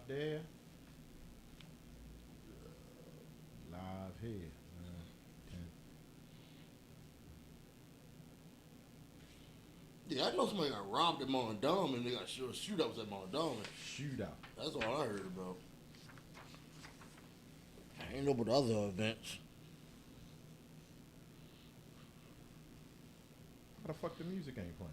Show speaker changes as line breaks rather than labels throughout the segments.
out there. Live here.
Yeah, I know somebody got robbed at Mondawmin and they got shootouts at Mondawmin.
Shootout.
That's all I heard about. I ain't know about the other events.
How the fuck the music ain't playing?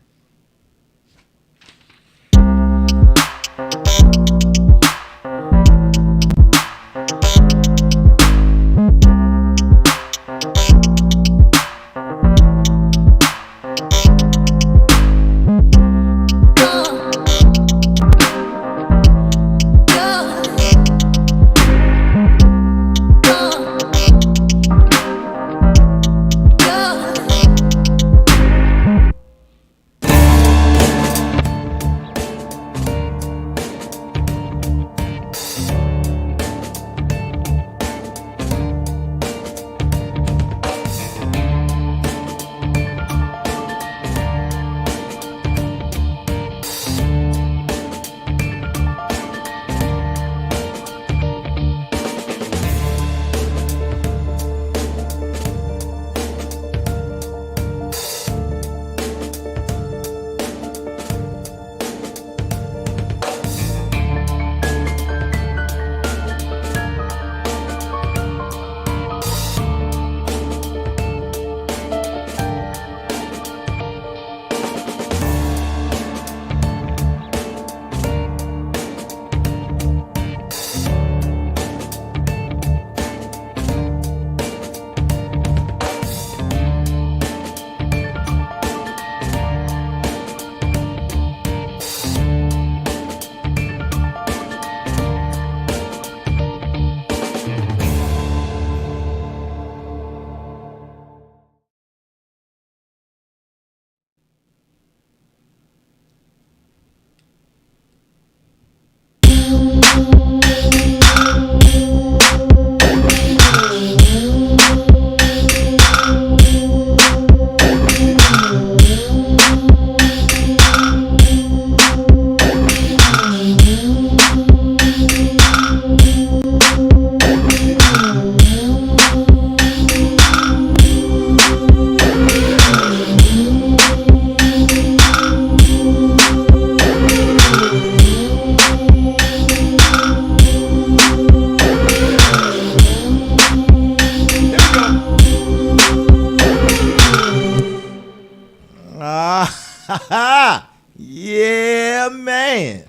Yeah, man.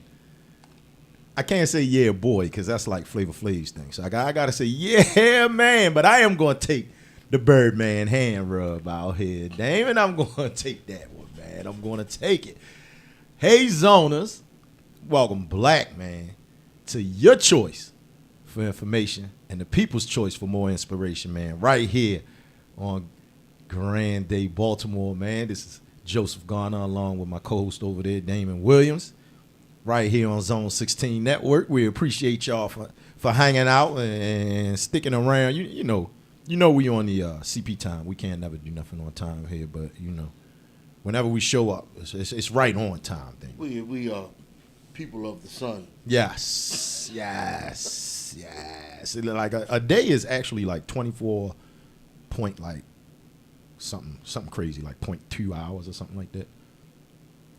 I can't say yeah, boy, because that's like Flavor Flav's thing. So I got to say yeah, man. But I am going to take the Birdman hand rub out here, Damon. I'm going to take that one, man. I'm going to take it. Hey, Zoners. Welcome, Black, man, to your choice for information and the people's choice for more inspiration, man. Right here on Grand Day Baltimore, man. This is Joseph Garner along with my co-host over there, Damon Williams, right here on Zone 16 Network. We appreciate y'all for hanging out and sticking around. You know we on the CP time. We can't never do nothing on time here, but whenever we show up, it's right on time. Thing.
We are people of the sun.
Yes. Like a day is actually like 24 point like something crazy like 0.2 hours or something like that.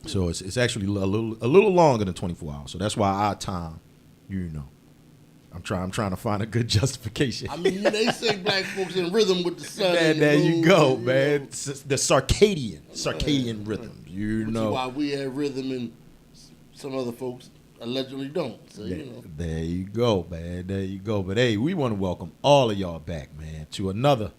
So it's actually a little longer than 24 hours. So that's why our time, I'm trying to find a good justification.
I mean, they say black folks in rhythm with the sun.
Man, there you go, man. The circadian rhythms.
Which is why we have rhythm and some other folks allegedly don't. So
there you go, man. There you go. But hey, we want to welcome all of y'all back, man, to another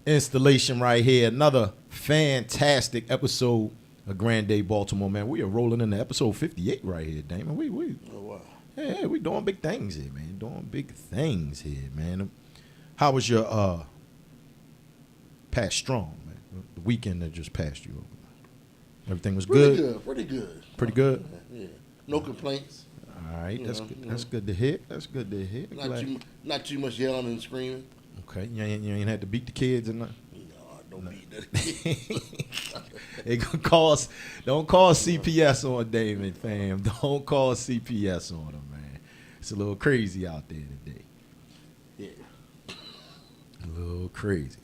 installation right here, another fantastic episode of Grand Day Baltimore, man. We are rolling into episode 58 right here, Damon.
Oh wow.
Hey, we doing big things here, man. Doing big things here, man. How was your past strong, man? The weekend that just passed you. Everything was good.
Pretty good.
Pretty good.
Yeah. No complaints.
All right, that's good to hear. That's good to hear.
Not too much yelling and screaming.
Okay, you ain't had to beat the kids or nothing.
No, don't beat the kids.
They don't call CPS on Damon, fam. Don't call CPS on him, man. It's a little crazy out there today.
Yeah.
A little crazy.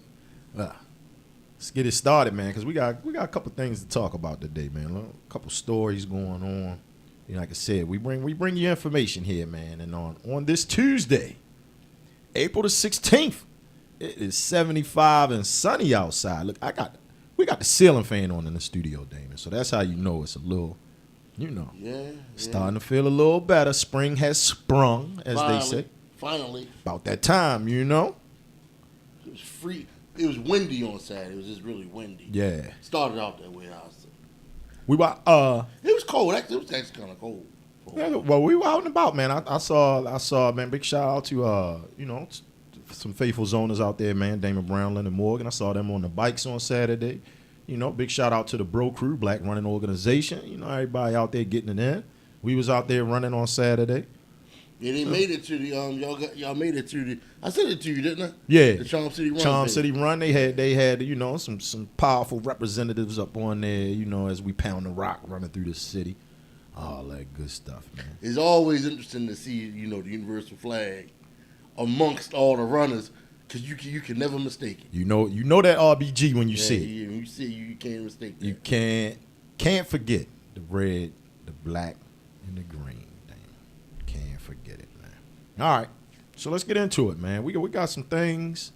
Let's get it started, man, because we got a couple things to talk about today, man. A couple stories going on. You know, like I said, we bring you information here, man. And on this Tuesday, April the 16th, it is 75 and sunny outside. Look, we got the ceiling fan on in the studio, Damon. So that's how you know it's a little, starting to feel a little better. Spring has sprung, as they say.
Finally.
About that time,
It was free. It was windy on Saturday. It was just really windy.
Yeah.
Started out that way.
We were
It was cold. It was actually kind of cold.
Yeah, well, we were out and about, man. I saw, man. Big shout out to some faithful zoners out there, man. Damon Brownland and Morgan. I saw them on the bikes on Saturday. Big shout out to the Bro Crew, Black Running Organization. Everybody out there getting it in. We was out there running on Saturday.
Yeah, they made it to the y'all made it to the. I said it to you, didn't I?
Yeah,
the Charm City Run.
Charm City Run. They had some powerful representatives up on there. As we pound the rock running through the city. All that good stuff, man.
It's always interesting to see the universal flag amongst all the runners because you can never mistake it.
You know that RBG when you see it.
Yeah, when you see it, you can't mistake that.
You can't forget the red, the black, and the green. Can't forget it, man. All right, so let's get into it, man. We got some things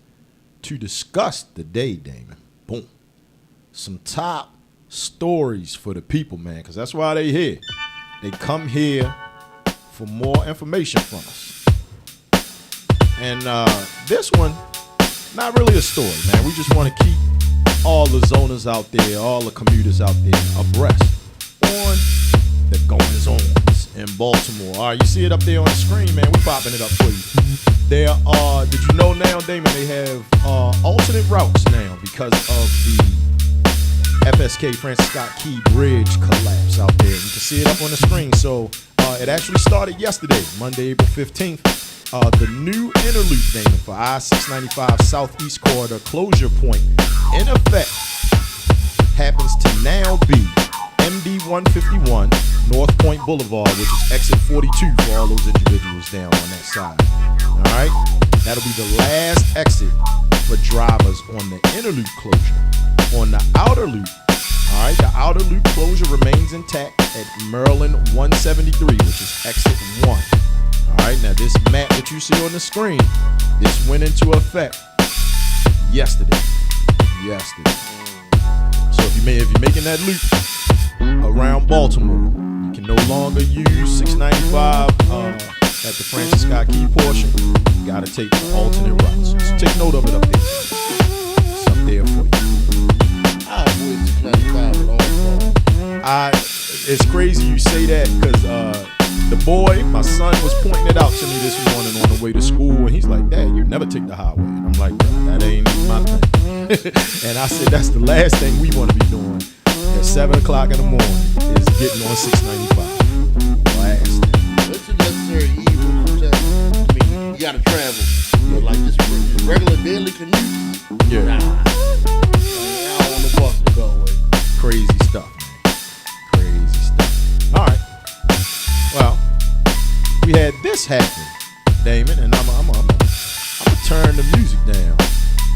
to discuss today, Damon. Boom. Some top stories for the people, man, because that's why they here. They come here for more information from us. And this one, not really a story, man. We just want to keep all the zoners out there, all the commuters out there abreast on the goings-ons in Baltimore. All right, you see it up there on the screen, man. We popping it up for you. There are, did you know now, Damon, they have alternate routes now because of the FSK Francis Scott Key Bridge collapse out there. You can see it up on the screen. So it actually started yesterday, Monday, April 15th. The new inner loop, Damon, for I-695 Southeast Corridor closure point in effect happens to now be MD 151 North Point Boulevard, which is exit 42 for all those individuals down on that side. All right, that'll be the last exit for drivers on the inner loop closure. On the outer loop, all right, the outer loop closure remains intact at Maryland 173, which is exit 1. All right, now this map that you see on the screen, this went into effect yesterday. So if you're making that loop around Baltimore, you can no longer use 695 at the Francis Scott Key portion. You got to take the alternate routes. So take note of it up there. It's up there for you. It's crazy you say that because the boy, my son, was pointing it out to me this morning on the way to school, and he's like, "Dad, you never take the highway." And I'm like, "That ain't my thing." And I said, "That's the last thing we want to be doing at 7 o'clock in the morning is getting on 695." Last.
It's a necessary evil. I mean, you gotta travel. Like just regular daily commute.
Yeah.
I don't want the bus to go away.
Crazy stuff, man. Crazy stuff. All right. Well, we had this happen, Damon, and I'm gonna turn the music down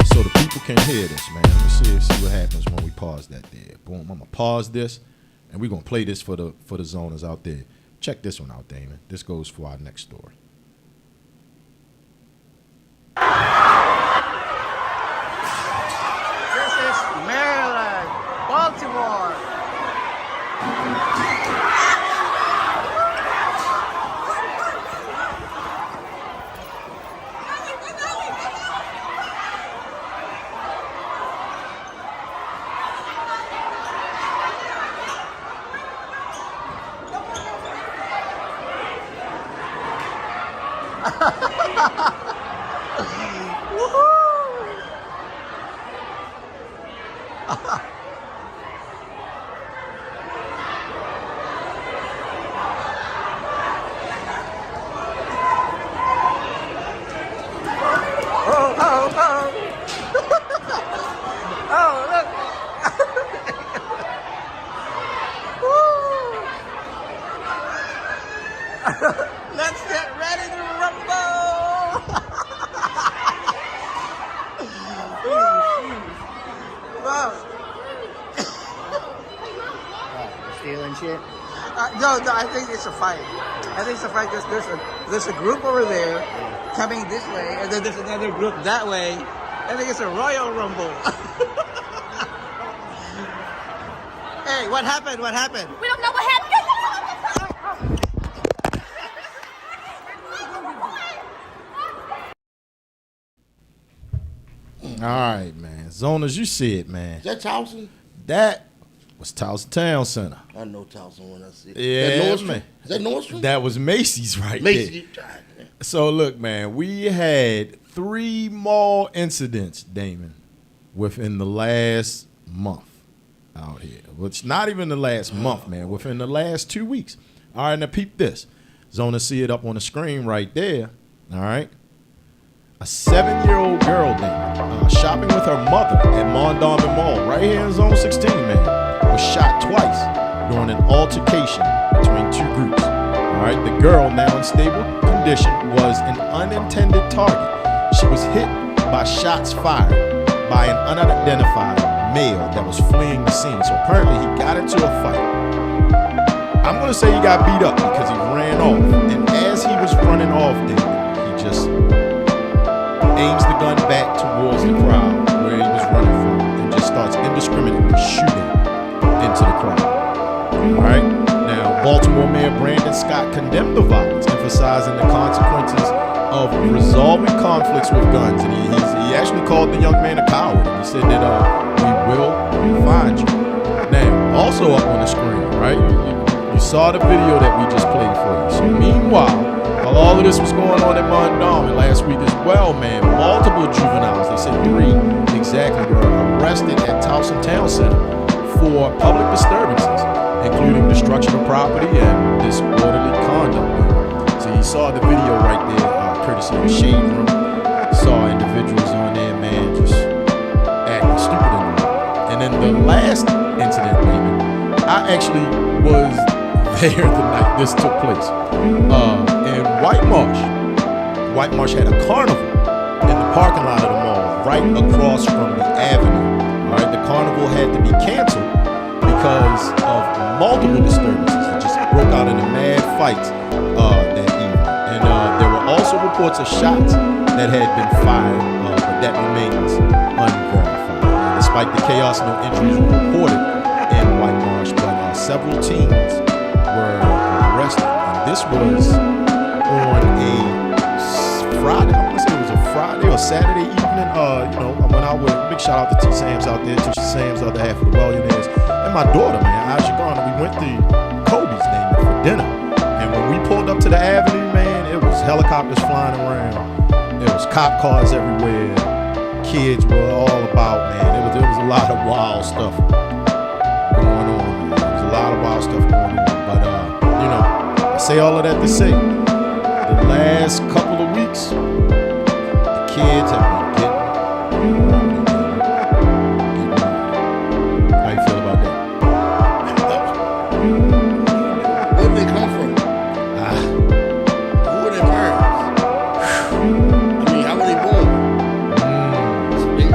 so the people can hear this, man. Let me see what happens when we pause that there. Boom. I'm gonna pause this, and we're gonna play this for the zoners out there. Check this one out, Damon. This goes for our next story.
This is Maryland, Baltimore. Let's get ready. steal and shit?
No, I think it's a fight. I think it's a fight because there's a group over there coming this way, and then there's another group that way. I think it's a Royal Rumble. Hey, what happened? What happened?
We don't know what happened.
All right, man. Zonas, you see it, man.
Is that Towson?
That was Towson Town Center.
I know Towson when I see it.
Yeah,
Nordstrom?
man.
Is that Nordstrom?
That was Macy's right
Macy's.
there. So, look, man, we had 3 mall incidents, Damon, within the last month out here. Which not even the last month, man. Within the last 2 weeks. All right, now peep this. Zona, see it up on the screen right there. All right. A 7-year-old girl, Damon, shopping with her mother at Mondawmin Mall right here in Zone 16, man, was shot twice during an altercation between 2 groups. All right, the girl, now in stable condition, was an unintended target. She was hit by shots fired by an unidentified male that was fleeing the scene. So apparently he got into a fight. I'm going to say he got beat up because he ran off. And as he was running off, Damon, he just aims the gun back towards the crowd where he was running from and just starts indiscriminately shooting into the crowd. All right? Now, Baltimore Mayor Brandon Scott condemned the violence, emphasizing the consequences of resolving conflicts with guns. And he actually called the young man a coward. And he said that we will find you. Now, also up on the screen, right? You saw the video that we just played for you. So meanwhile, while all of this was going on at Mondawmin last week as well, man, multiple juveniles, they said 3 exactly, were arrested at Towson Town Center for public disturbances, including destruction of property and disorderly conduct. So you saw the video right there, courtesy of the Shade Room. Saw individuals on there, man, just acting stupid in the room. And then the last incident, Damon, I actually was there the night this took place. In White Marsh. White Marsh had a carnival in the parking lot of the mall right across from the avenue. All right, the carnival had to be canceled because of multiple disturbances that just broke out into mad fights that evening. And there were also reports of shots that had been fired, but that remains unverified. And despite the chaos, no injuries were reported in White Marsh, but several teens were arrested. And this was on a Friday. I want to say it was a Friday or Saturday evening. I went out with big shout out to Ticia Samuel out there, Ticia Samuel, the other half of the WELLIONAIRES, and my daughter, man, Aja Garner. We went to Kobe's name for dinner, and when we pulled up to the avenue, man, it was helicopters flying around. There was cop cars everywhere. Kids were all about, man. It was a lot of wild stuff going on. Man. There was a lot of wild stuff going on, but I say all of that to say, the last couple of weeks, the kids have been getting rowdy. How you feel about that?
Where did they come from? Who are their parents? I mean, how were they born?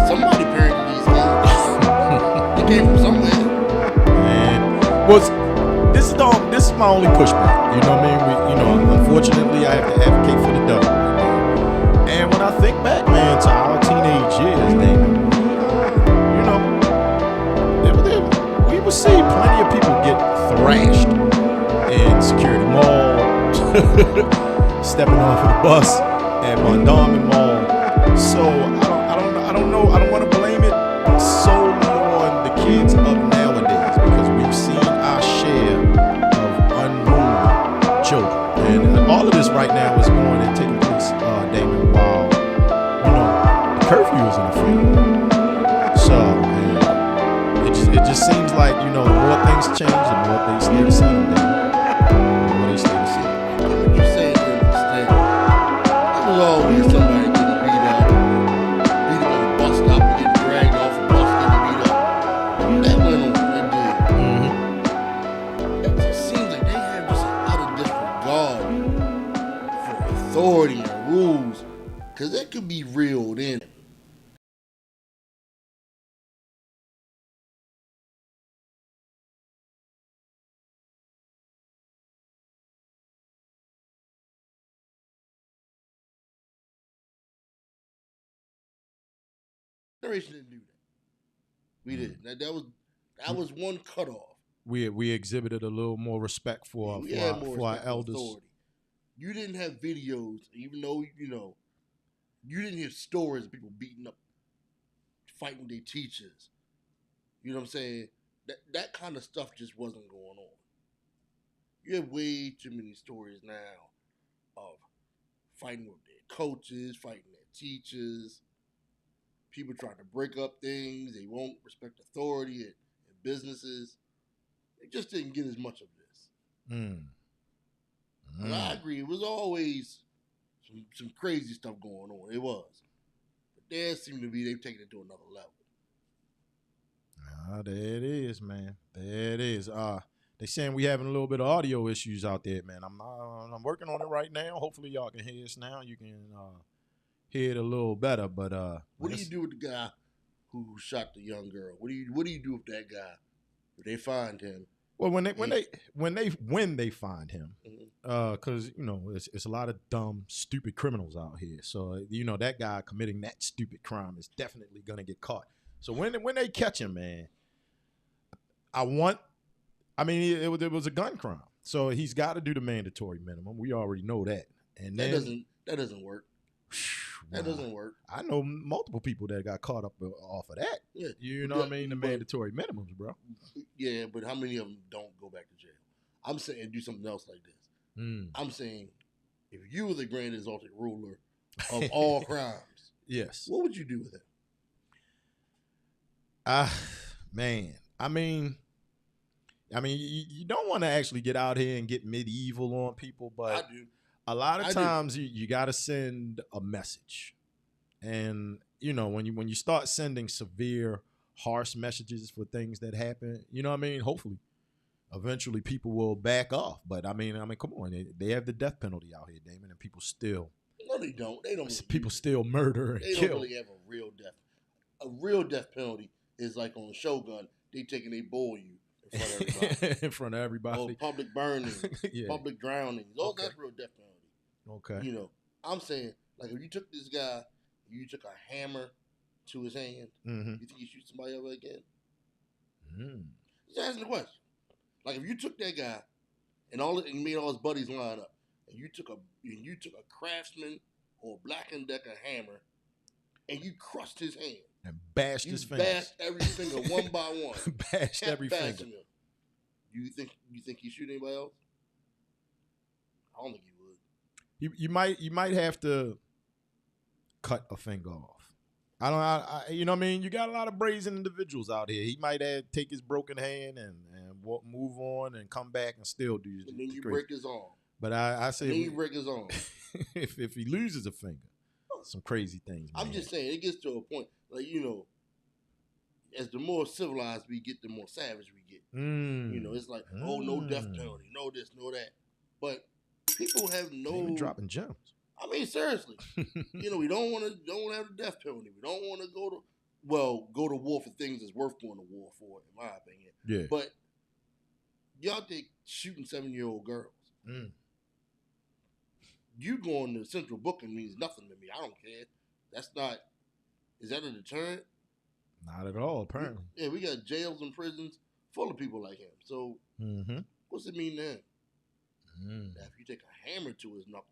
Somebody parented these kids. They came from somewhere.
Man, this is my only pushback. You know what I mean? Unfortunately, I have to advocate for the double. And when I think back, man, to our teenage years, Damon, we would see plenty of people get thrashed in Security Mall, stepping off of the bus at Mondawmin Mall. So I don't know. I don't want to blame it solely on the kids of nowadays because we've seen our share of unruly children. And all of this right now is going and taking place, Damon, while, the curfew is in effect. So, man, it just seems like, the more things change, the more they stay the same, Damon. The more they stay the same.
What you saying is a mistake. There was always somebody getting beat up on a bus stop and getting dragged off a bus getting beat up. That went on. It did. It just seems like they have just an utter disregard for authority and rules, because that could be reeled in. generation didn't do that. We didn't. That was one cutoff.
We exhibited a little more respect for
We had more
for our
respect for
elders.
authority. You didn't have videos, even though you didn't hear stories of people beating up, fighting their teachers. You know what I'm saying? That kind of stuff just wasn't going on. You have way too many stories now of fighting with their coaches, fighting their teachers. People trying to break up things. They won't respect authority at businesses. They just didn't get as much of this. But I agree. It was always some crazy stuff going on. It was. But there seemed to be, they've taken it to another level.
There it is, man. There it is. They saying we having a little bit of audio issues out there, man. I'm working on it right now. Hopefully y'all can hear us now. You can hear it a little better. But
what do you do with the guy who shot the young girl? What do you do with that guy if they find him?
Well, when they find him, because it's a lot of dumb, stupid criminals out here. So that guy committing that stupid crime is definitely gonna get caught. So when they catch him, man, it was a gun crime. So he's got to do the mandatory minimum. We already know that. And
that doesn't work. That doesn't work.
I know multiple people that got caught up off of that.
Yeah.
You know what I mean? The mandatory minimums, bro.
Yeah, but how many of them don't go back to jail? I'm saying do something else like this. I'm saying if you were the grand exalted ruler of all crimes,
yes,
what would you do with it?
Man. You don't want to actually get out here and get medieval on people, but
I do.
A lot of times you got to send a message. And, when you start sending severe, harsh messages for things that happen, hopefully, eventually people will back off. But, come on. They have the death penalty out here, Damon, and people still.
No, they don't. They don't.
People still murder and
kill.
They
don't really have a real death. A real death penalty is like on Shogun. They taking a bull you.
In front of everybody.
Or public burning, public drowning. That's real death penalty.
Okay.
I'm saying, like, if you took this guy, you took a hammer to his hand, you think you shoot somebody ever again? Just asking the question. Like, if you took that guy and made all his buddies line up, and you took a Craftsman or Black & Decker hammer, and you crushed his hand.
And bashed his fingers.
Bashed every finger one by one.
Bashed every finger.
Him. You think he shoot anybody else? I don't think he would.
You might have to cut a finger off. You got a lot of brazen individuals out here. He might take his broken hand and move on and come back and still do.
And then you break his arm.
But I say,
then you break his arm.
if he loses a finger, some crazy things.
I'm just saying, it gets to a point, like, as the more civilized we get, the more savage we get. It's like, no death penalty, no this, no that. But people have
Even dropping gems.
Seriously. We don't want to have the death penalty. We don't want to go to war for things that's worth going to war for, in my opinion.
Yeah.
But y'all think shooting 7-year-old girls. You going to central booking means nothing to me. I don't care. Is that a deterrent?
Not at all, apparently.
Yeah, we got jails and prisons full of people like him. So what's it mean to him? Now, if you take a hammer to his knuckles.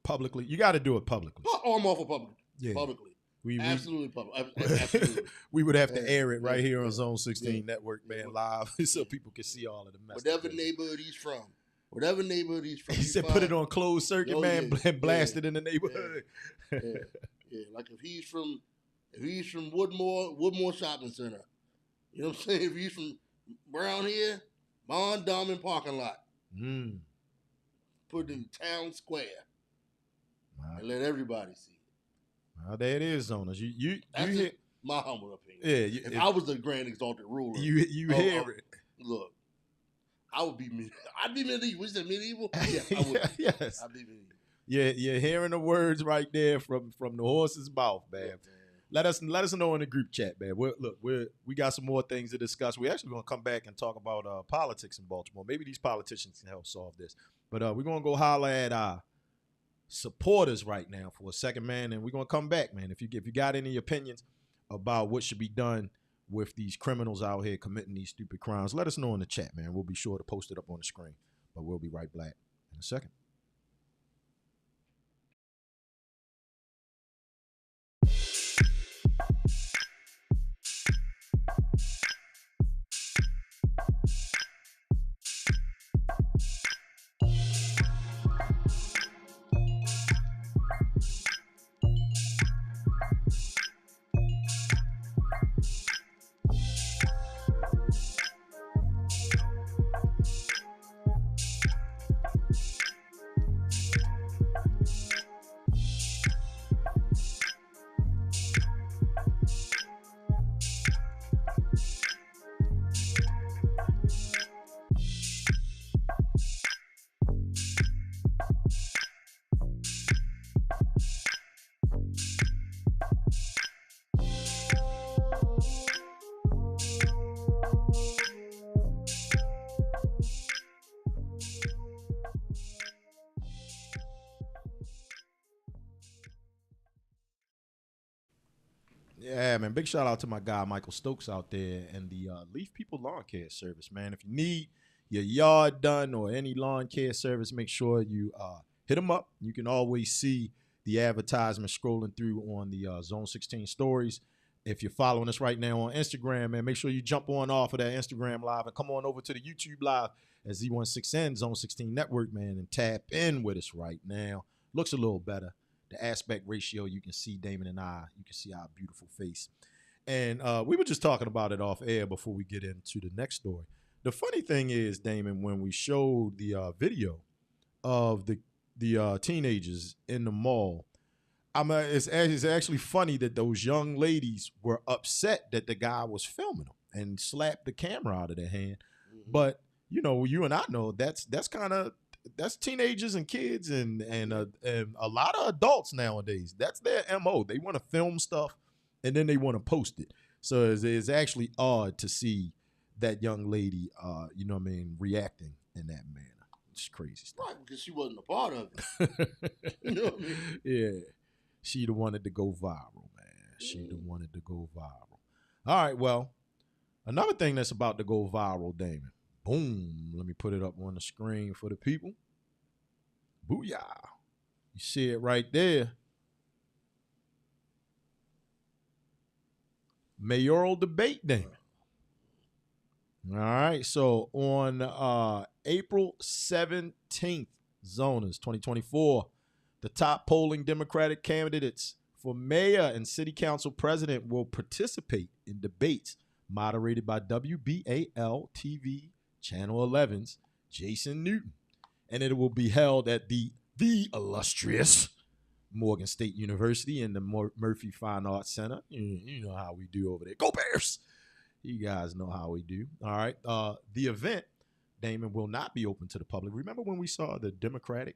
Publicly. You got to do it publicly.
Oh, I'm all for public. Yeah. Publicly. Absolutely public. Absolutely.
We would have to air it right here on Zone 16 Network, man, live, so people can see all of the messages.
Whatever neighborhood he's from.
He said put it on closed circuit, man, and blast it in the neighborhood.
Yeah. Like if he's from Woodmore Shopping Center, you know what I'm saying? If he's from around here, Mondawmin parking lot. Put it in town square. And let everybody see it.
Well, there it is, zoners. You hear
my humble opinion.
Yeah,
if I was the grand exalted ruler,
you hear it.
Look, I would be. I'd be medieval. Was it medieval? Yeah, I would.
Yes,
I'd be medieval.
Yeah, you're hearing the words right there from the horse's mouth, man. Yeah, let us know in the group chat, man. We got some more things to discuss. We're actually going to come back and talk about politics in Baltimore. Maybe these politicians can help solve this. But we're going to go holler at supporters right now for a second, man, and we're gonna come back, man. If you got any opinions about what should be done with these criminals out here committing these stupid crimes, let us know in the chat, man. We'll be sure to post it up on the screen. But we'll be right back in a second. Yeah, man. Big shout out to my guy, Michael Stokes, out there and the Leaf People Lawn Care Service, man. If you need your yard done or any lawn care service, make sure you hit them up. You can always see the advertisement scrolling through on the Zone 16 stories. If you're following us right now on Instagram, man, make sure you jump on off of that Instagram live and come on over to the YouTube live at Z16N, Zone 16 Network, man, and tap in with us right now. Looks a little better. The aspect ratio, you can see Damon and I. You can see our beautiful face. And we were just talking about it off air before we get into the next story. The funny thing is, Damon, when we showed the video of the teenagers in the mall, it's actually funny that those young ladies were upset that the guy was filming them and slapped the camera out of their hand. Mm-hmm. But, you know, you and I know that's teenagers and kids and a lot of adults nowadays. That's their MO. They want to film stuff and then they want to post it. So it's actually odd to see that young lady, you know what I mean, reacting in that manner. It's crazy stuff.
Right, because she wasn't a part of it. You know what I mean?
Yeah. She'd have wanted to go viral, man. She'd have wanted to go viral. All right, well, another thing that's about to go viral, Damon. Boom. Let me put it up on the screen for the people. Booyah. You see it right there. Mayoral debate, Damon. All right, so on April 17th, Zoners 2024, the top polling Democratic candidates for mayor and city council president will participate in debates moderated by WBAL TV Channel 11's Jason Newton. And it will be held at the illustrious Morgan State University in the Murphy Fine Arts Center. You know how we do over there. Go Bears! You guys know how we do. All right. The event, Damon, will not be open to the public. Remember when we saw the Democratic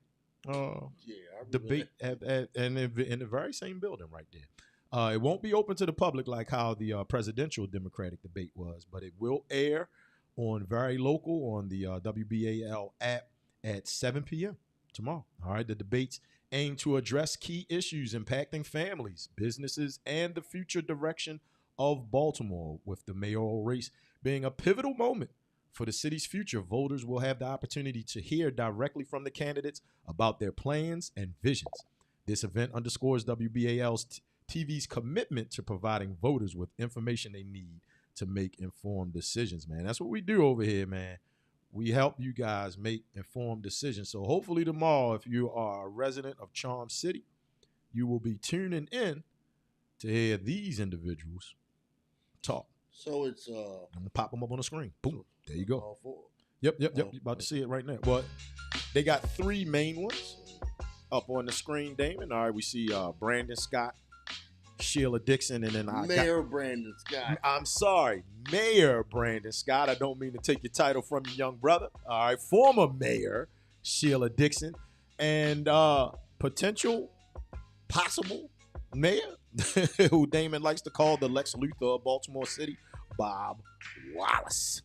debate in the very same building right there? It won't be open to the public like how the presidential Democratic debate was, but it will air on very local on the WBAL app at 7 p.m. tomorrow. All right. The debates aim to address key issues impacting families, businesses, and the future direction of Baltimore, with the mayoral race being a pivotal moment for the city's future. Voters will have the opportunity to hear directly from the candidates about their plans and visions. This event underscores WBAL's TV's commitment to providing voters with information they need to make informed decisions, man. That's what we do over here, man. We help you guys make informed decisions. So hopefully tomorrow, if you are a resident of Charm City, you will be tuning in to hear these individuals talk.
So it's
I'm gonna pop them up on the screen. Boom. There you go. Yep. You're about to see it right now. But they got three main ones up on the screen, Damon. All right, we see Brandon Scott, Sheila Dixon, and then
Mayor Brandon Scott.
I'm sorry, Mayor Brandon Scott. I don't mean to take your title from you, young brother. All right, former Mayor Sheila Dixon, and potential possible mayor, who Damon likes to call the Lex Luthor of Baltimore City, Bob Wallace.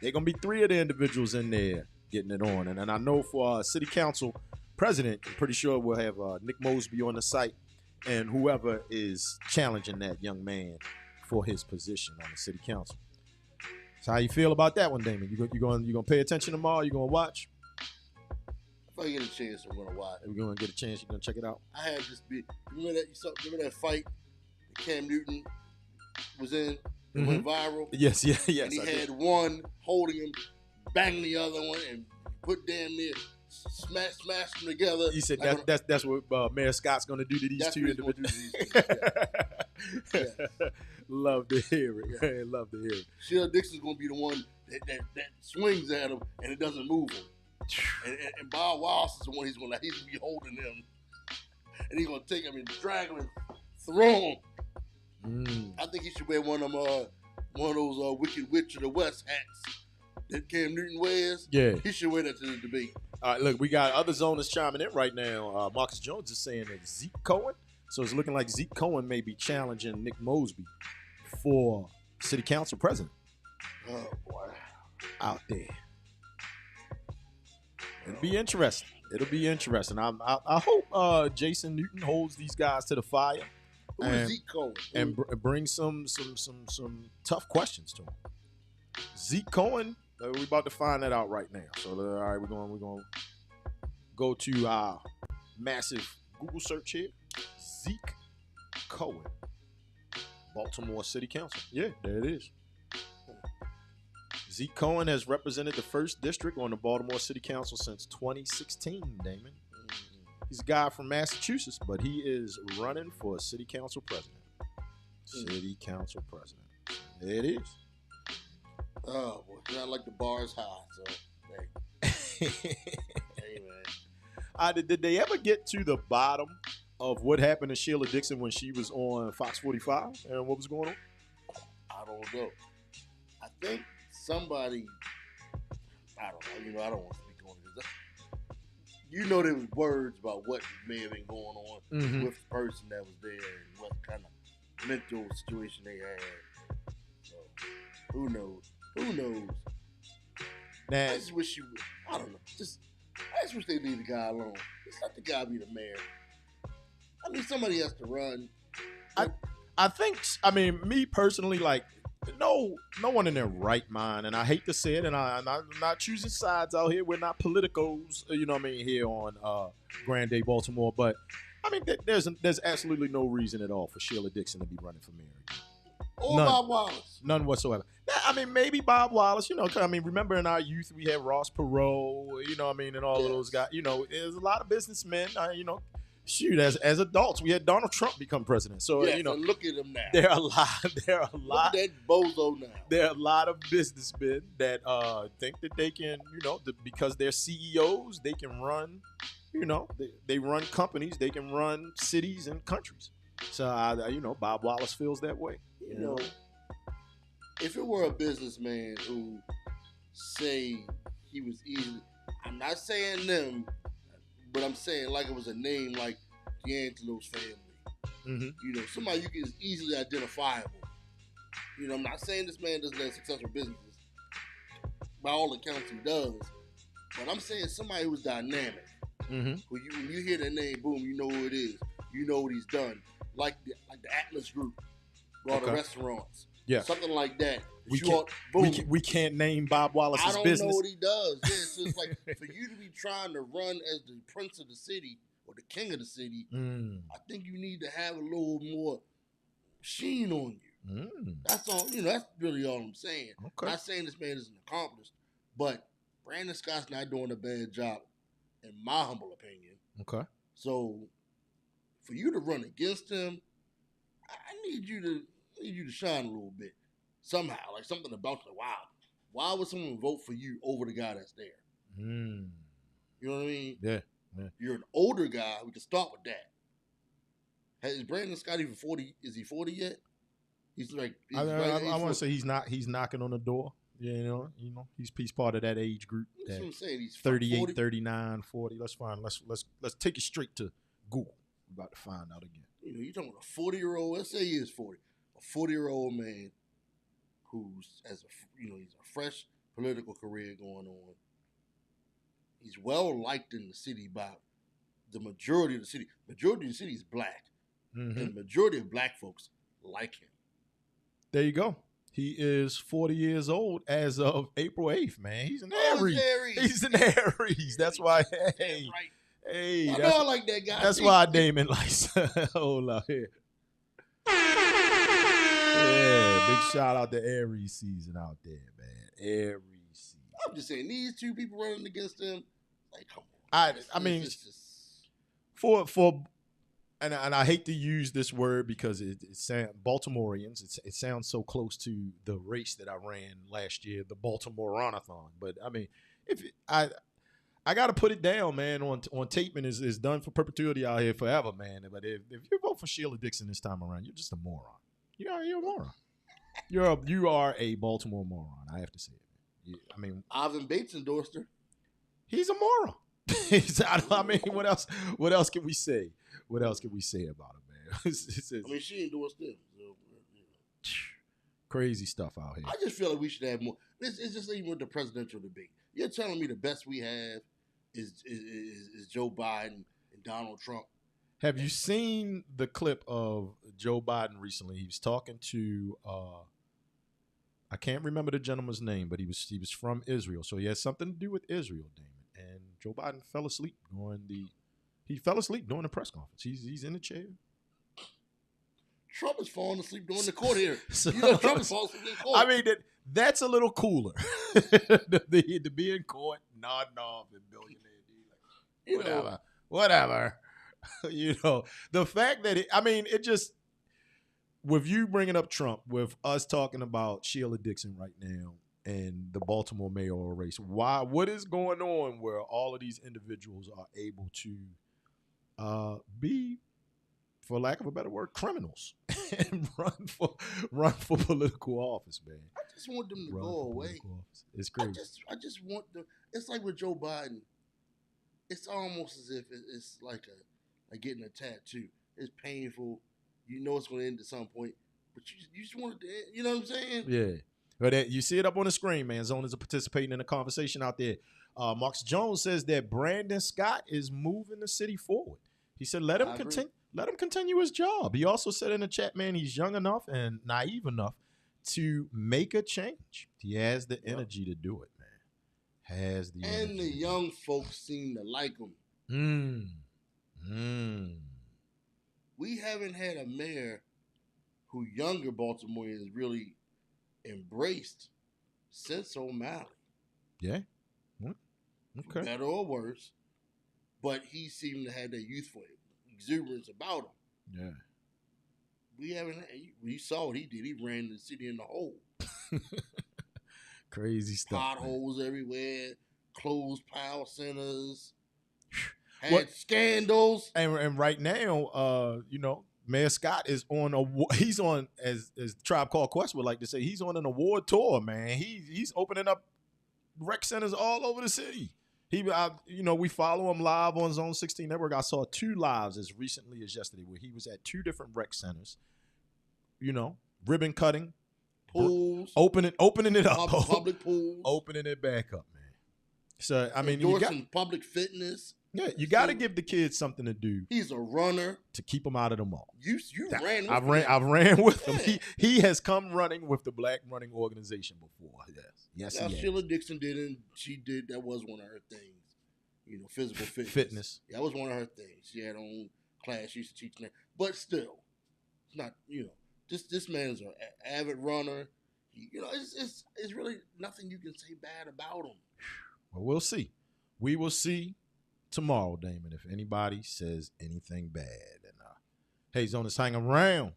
They're going to be three of the individuals in there getting it on. And I know for city council, president, I'm pretty sure we'll have Nick Mosby on the site and whoever is challenging that young man for his position on the city council. So how you feel about that one, Damon? You gonna pay attention tomorrow? You gonna watch?
If I get a chance, I'm gonna watch.
We're gonna get a chance. You're gonna check it out.
I had this big. Remember that fight that Cam Newton was in? It went viral.
Yes.
And he had one holding him, bang the other one, and put damn near smash them together.
You said that's what Mayor Scott's gonna do to these two individuals.
Yeah.
Love to hear it. Yeah. Love to hear it.
Sheila Dixon's gonna be the one that swings at him and it doesn't move him. And Bob Wallace is the one he's gonna be holding him, and he's gonna take him and drag him and throw him. I think he should wear one of those Wicked Witch of the West hats that Cam Newton wears.
Yeah,
he should wear that to the debate.
All right, look, we got other zoners chiming in right now. Marcus Jones is saying that Zeke Cohen. So it's looking like Zeke Cohen may be challenging Nick Mosby for city council president.
Oh boy,
out there. It'll be interesting. I hope Jason Newton holds these guys to the fire.
Who is Zeke Cohen?
And bring some tough questions to him. Zeke Cohen, we're about to find that out right now. So all right, we're going to go to our massive Google search here. Zeke Cohen, Baltimore City Council. Yeah, there it is. Zeke Cohen has represented the 1st District on the Baltimore City Council since 2016, Damon. He's a guy from Massachusetts, but he is running for City Council President. City Council President. There it is.
Oh, boy. Not like the bar is high, so, hey, man.
Did they ever get to the bottom of what happened to Sheila Dixon when she was on Fox 45 and what was going on?
I don't know. I think somebody, I don't know, I don't want to speak on this. There was words about what may have been going on with the person that was there and what kind of mental situation they had. So, who knows?
Now,
I just wish I don't know. I just wish they leave the guy alone. Just let the guy be the mayor. I mean, somebody has to run.
I think, me personally, like, no one in their right mind, and I hate to say it, and I'm not choosing sides out here. We're not politicos, here on Grand Day Baltimore. But I mean, there's absolutely no reason at all for Sheila Dixon to be running for mayor again.
Or Bob Wallace.
None whatsoever. Maybe Bob Wallace. Remember in our youth we had Ross Perot. And all of those guys. There's a lot of businessmen. Shoot, as adults, we had Donald Trump become president. So
so look at him now.
There are a lot.
Look at that bozo now.
There are a lot of businessmen that think that they can, because they're CEOs, they can run. They run companies. They can run cities and countries. So Bob Wallace feels that way.
If it were a businessman who say he was easily, I'm not saying them. But I'm saying like it was a name like D'Angelo's family. Somebody you can is easily identifiable. I'm not saying this man doesn't have successful businesses. By all accounts, he does. But I'm saying somebody who's dynamic. When you hear that name, boom, you know who it is. You know what he's done. Like the Atlas Group, all the restaurants. Yeah, something like that.
We can't name Bob Wallace's business.
I don't know what he does. Yeah, so it's like for you to be trying to run as the prince of the city or the king of the city, I think you need to have a little more sheen on you. That's all. That's really all I'm saying. Okay. I'm not saying this man isn't accomplished, but Brandon Scott's not doing a bad job, in my humble opinion. Okay. So for you to run against him, I need you to shine a little bit somehow, like something about you. Wow, why would someone vote for you over the guy that's there? You know what I mean? Yeah. You're an older guy. We can start with that. Is Brandon Scott even 40? Is he 40 yet? He's like.
I want to say he's not. He's knocking on the door. Yeah, he's part of that age group.
That's what I'm saying. He's
38,
40.
39, 40. Let's take it straight to Google. We're about to find out again.
You're talking about a 40-year-old. Let's say he is 40. A 40-year-old man who's he's a fresh political career going on. He's well liked in the city by the majority of the city is black,
Mhm.
and the majority of black folks like him.
There you go. He is 40 years old as of April 8th, man. He's an Aries.
Aries.
He's an Aries. That's why,
That's
hey,
right.
hey,
I know
that's,
I like that guy.
that's why Damon likes. Hold on here. Yeah, big shout out to Aries season out there, man. Aries season.
I'm just saying, these two people running against him, like, come on.
I mean,
It's just-
and I hate to use this word because it sounds Baltimoreans. It sounds so close to the race that I ran last year, the Baltimore Runathon. But I mean, I got to put it down, man. On Tateman is done for perpetuity out here forever, man. But if you vote for Sheila Dixon this time around, you're just a moron. You're a moron. You are a Baltimore moron. I have to say it. I mean,
Ivan Bates endorsed her.
he's a moron. I mean, what else? What else can we say? What else can we say about him, man?
I mean, she endorsed him. So, you know.
Crazy stuff out here.
I just feel like we should have more. It's just even with the presidential debate. You're telling me the best we have is Joe Biden and Donald Trump.
Have you seen the clip of Joe Biden recently? He was talking to I can't remember the gentleman's name, but he was from Israel, so he has something to do with Israel, Damon. And Joe Biden fell asleep during the press conference. He's in the chair.
Trump is falling asleep during the court hearing.
So-
Trump is falling asleep in court.
I mean, that's a little cooler to be in court, nodding off and billionaire. Whatever. You know, the fact that it just, with you bringing up Trump, with us talking about Sheila Dixon right now and the Baltimore mayoral race, what is going on where all of these individuals are able to be, for lack of a better word, criminals and run for political office, man.
I just want them to
Run
go
for
away.
political office. It's crazy.
I just want them. It's like with Joe Biden. It's almost as if it's like getting a tattoo. It's painful. You know it's going to end at some point, but you just want it to end. You know what I'm saying?
Yeah. But you see it up on the screen, man. Zoners are participating in the conversation out there. Marcus Jones says that Brandon Scott is moving the city forward. He said, let him continue his job. He also said in the chat, man, he's young enough and naive enough to make a change. He has the energy to do it, man.
And the young folks seem to like him. We haven't had a mayor who younger Baltimoreans really embraced since O'Malley.
Yeah. Okay.
Better or worse. But he seemed to have that youthful exuberance about him.
Yeah.
We saw what he did. He ran the city in the hole.
Crazy stuff.
Potholes everywhere, closed power centers, had
What-
scandals.
And right now, Mayor Scott is he's on, as Tribe Called Quest would like to say, he's on an award tour, man. He's opening up rec centers all over the city. We follow him live on Zone 16 Network. I saw 2 lives as recently as yesterday where he was at 2 different rec centers, ribbon cutting,
Pools,
opening it up,
public pools,
opening it back up, man. So, I mean,
endorsing public fitness.
Yeah, you got to give the kids something to do.
He's a runner
To keep them out of the mall.
You ran.
I've ran with him.
Yeah.
He has come running with the Black Running Organization before. Yes,
Now
he has.
Sheila Dixon didn't. She did. That was one of her things. Physical fitness. Yeah, that was one of her things. She had her own class. She used to teach that. But still, it's not. This man's an avid runner. It's really nothing you can say bad about him.
Well, we'll see. We will see tomorrow, Damon, if anybody says anything bad. And hey, Zoners, hang around.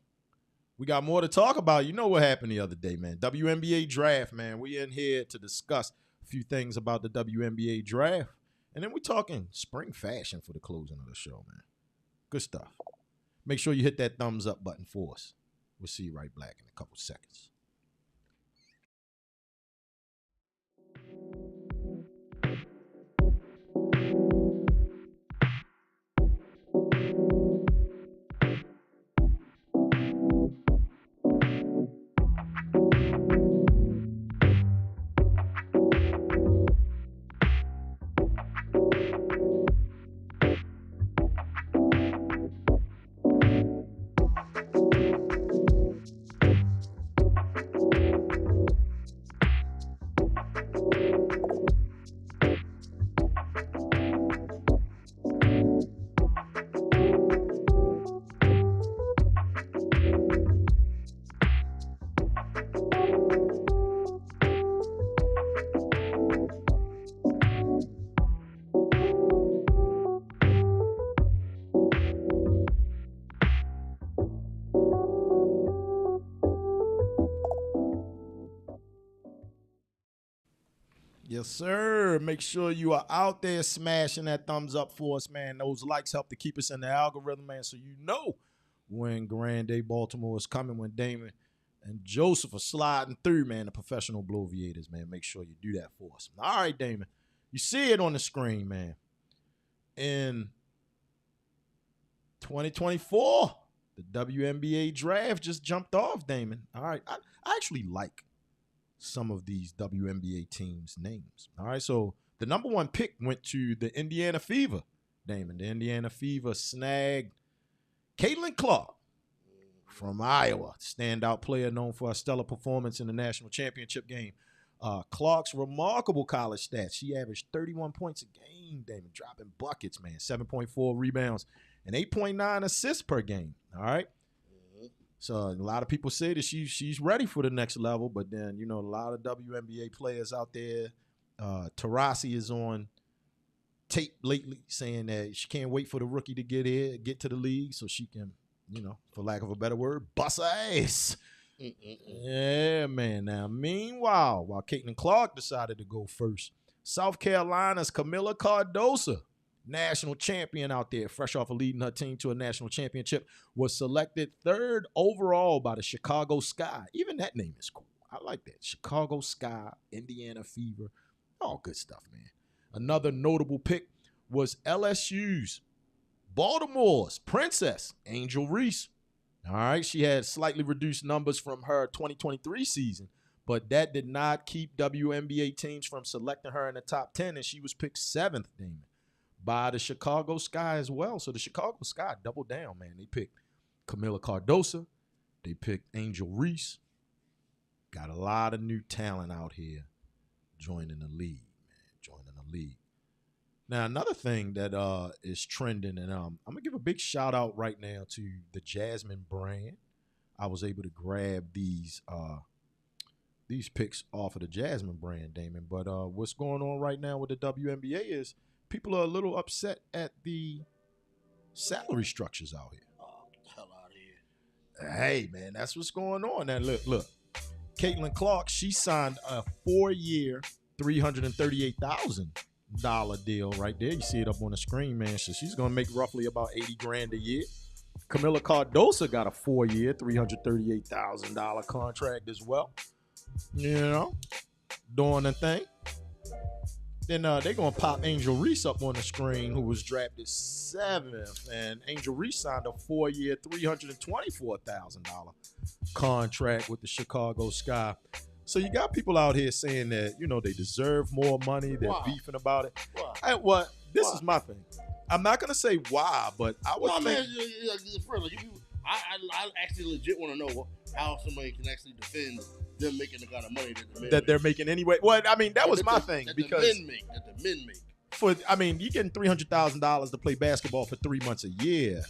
We got more to talk about. You know what happened the other day, man. WNBA draft, man. We in here to discuss a few things about the WNBA draft. And then we talking spring fashion for the closing of the show, man. Good stuff. Make sure you hit that thumbs up button for us. We'll see you right back in a couple seconds. Yes, sir. Make sure you are out there smashing that thumbs up for us, man. Those likes help to keep us in the algorithm, man, so you know when Grand Day Baltimore is coming, when Damon and Joseph are sliding through, man, the professional Bloviators, man. Make sure you do that for us. All right, Damon. You see it on the screen, man. In 2024, the WNBA draft just jumped off, Damon. All right. I actually like some of these WNBA teams' names. All right. So the number one pick went to the Indiana Fever, Damon. The Indiana Fever snagged Caitlin Clark from Iowa, standout player known for a stellar performance in the national championship game. Clark's remarkable college stats. She averaged 31 points a game, Damon, dropping buckets, man. 7.4 rebounds and 8.9 assists per game. All right. So a lot of people say that she's ready for the next level, but then, you know, a lot of WNBA players out there. Tarasi is on tape lately saying that she can't wait for the rookie to get to the league so she can, you know, for lack of a better word, bust her ass. Yeah, man. Now, meanwhile, while Caitlin Clark decided to go first, South Carolina's Camila Cardoso, national champion out there, fresh off of leading her team to a national championship, was selected 3rd overall by the Chicago Sky. Even that name is cool. I like that. Chicago Sky, Indiana Fever, all good stuff, man. Another notable pick was LSU's Baltimore's Princess, Angel Reese. All right, she had slightly reduced numbers from her 2023 season, but that did not keep WNBA teams from selecting her in the top 10, and she was picked 7th, Damon, by the Chicago Sky as well. So the Chicago Sky doubled down, man. They picked Camila Cardoso. They picked Angel Reese. Got a lot of new talent out here joining the league, man, joining the league. Now, another thing that is trending, and I'm going to give a big shout out right now to the Jasmine brand. I was able to grab these picks off of the Jasmine brand, Damon. But what's going on right now with the WNBA is people are a little upset at the salary structures out here.
Oh, get the hell out of here.
Hey, man, that's what's going on. Now, look. Caitlin Clark, she signed a 4-year, $338,000 deal right there. You see it up on the screen, man. So she's going to make roughly about $80,000 a year. Camila Cardoso got a 4-year, $338,000 contract as well. You know, doing the thing. Then they're going to pop Angel Reese up on the screen, who was drafted 7th. And Angel Reese signed a 4-year, $324,000 contract with the Chicago Sky. So you got people out here saying that, you know, they deserve more money. They're beefing about it.
Why?
This is my thing. I'm not going to say why, but I would think.
I actually legit want to know how somebody can actually defend them making the kind of money
that they're making anyway. Well, I mean, that was my thing because
the men make.
You're getting $300,000 to play basketball for 3 months a year.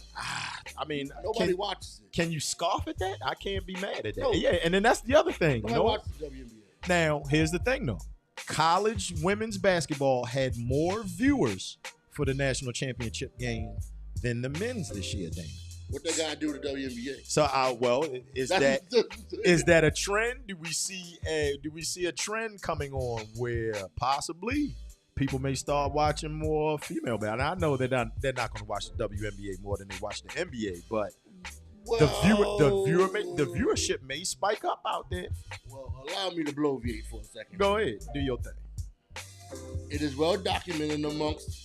I mean,
nobody watches it.
Can you scoff at that? I can't be mad at that.
No.
Yeah, and then that's the other thing.
Nobody watches the WNBA.
Now, here's the thing, though. College women's basketball had more viewers for the national championship game than the men's this year, Damon.
What they got to do with the WNBA?
So, is that a trend? Do we see a trend coming on where possibly people may start watching more female basketball? I know they're not going to watch the WNBA more than they watch the NBA, but the viewership may spike up out there.
Well, allow me to bloviate for a second.
Go ahead, do your thing.
It is well documented amongst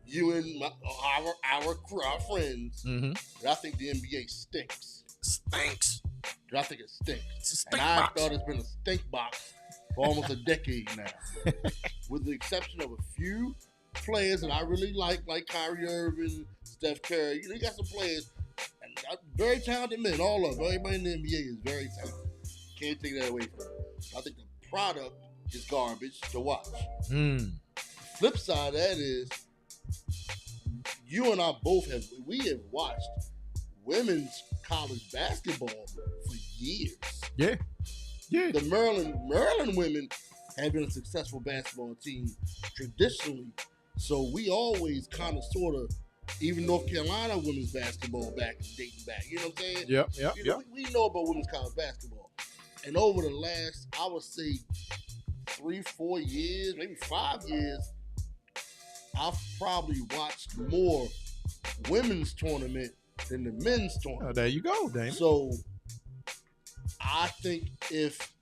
you and our friends that I think the NBA stinks. That I think it stinks. And I thought it's been a stink box for almost a decade now. With the exception of a few players that I really like Kyrie Irving, Steph Curry. You got some players, and very talented men, all of them. Everybody in the NBA is very talented. Can't take that away from them. I think the product is garbage to watch. Flip side of that is, you and I both have watched women's college basketball for years.
Yeah.
The Maryland women have been a successful basketball team traditionally, so we always kind of sort of, even North Carolina women's basketball dating back. You know what I'm saying?
Yep.
We know about women's college basketball, and over the last, I would say, 3, 4 years, maybe 5 years, I've probably watched more women's tournament than the men's tournament.
Oh, there you go, Damon.
So I think if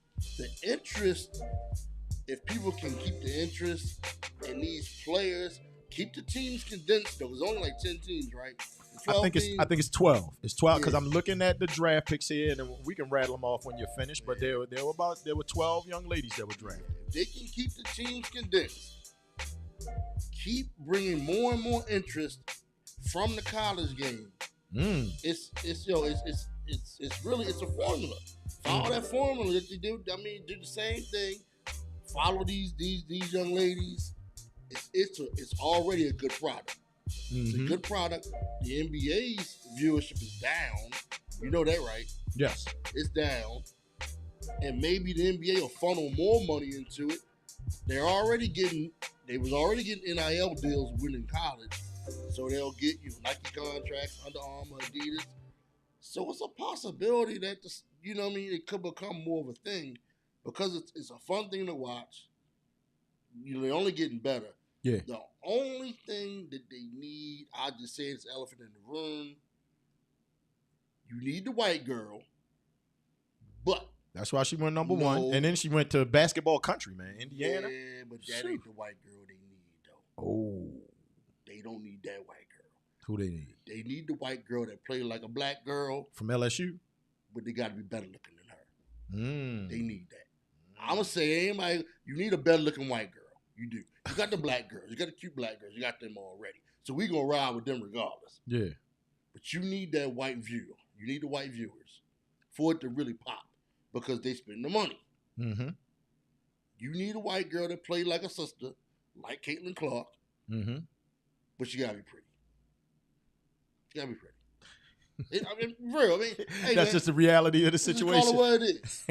people can keep the interest in these players, keep the teams condensed though. There's only like 10 teams, right?
I think it's 12. It's 12 because
Yeah.
I'm looking at the draft picks here, and we can rattle them off when you're finished. But there were 12 young ladies that were drafted.
If they can keep the teams condensed, keep bringing more and more interest from the college game. It's a formula. Follow that formula that they do. I mean, do the same thing. Follow these young ladies. It's already a good product. It's a good product. The NBA's viewership is down. You know that, right?
Yes.
It's down. And maybe the NBA will funnel more money into it. They was already getting NIL deals winning college. So they'll get Nike contracts, Under Armour, Adidas. So it's a possibility that it could become more of a thing because it's a fun thing to watch. They're only getting better.
Yeah.
The only thing that they need, I just say it's elephant in the room. You need the white girl, but
that's why she went number one, and then she went to basketball country, man, Indiana.
Yeah, but that ain't the white girl they need though.
Oh,
they don't need that white girl.
Who they need?
They need the white girl that play like a black girl
from LSU,
but they got to be better looking than her.
Mm.
They need that. I'm gonna say, you need a better looking white girl. You do. You got the black girls. You got the cute black girls. You got them already. So we gonna ride with them regardless.
Yeah.
But you need that white viewer. You need the white viewers for it to really pop because they spend the money.
Mm-hmm.
You need a white girl that play like a sister, like Caitlin Clark.
Mm-hmm.
But she gotta be pretty. She gotta be pretty. Real. Hey,
that's just the reality of the situation.
Just call it what it is.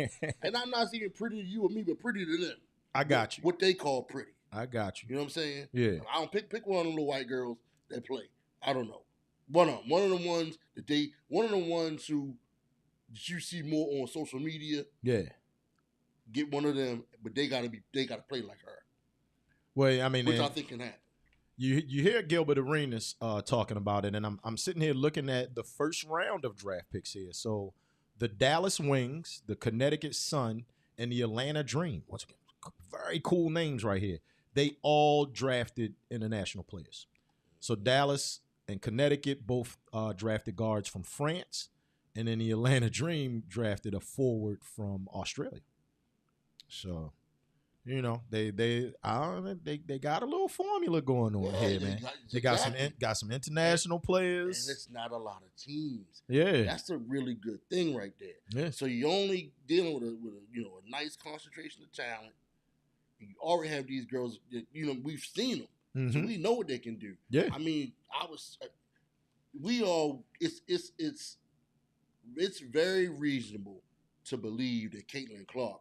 And I'm not saying pretty to you or me, but pretty to them.
I got you.
What they call pretty.
I got you.
You know what I'm saying?
Yeah.
I don't pick one of them little white girls that play. I don't know. One of the ones who you see more on social media.
Yeah.
Get one of them, but they gotta play like her.
Well, I mean,
which I think can happen.
You hear Gilbert Arenas talking about it, and I'm sitting here looking at the first round of draft picks here. So the Dallas Wings, the Connecticut Sun, and the Atlanta Dream. Once again, very cool names right here. They all drafted international players. So Dallas and Connecticut both drafted guards from France, and then the Atlanta Dream drafted a forward from Australia. So, they got a little formula going on here, man. They got some international players,
and it's not a lot of teams.
Yeah,
that's a really good thing right there.
Yeah.
So you're only dealing with a nice concentration of talent. You already have these girls that, we've seen them. Mm-hmm. So we know what they can do.
Yeah.
I mean, it's very reasonable to believe that Caitlin Clark,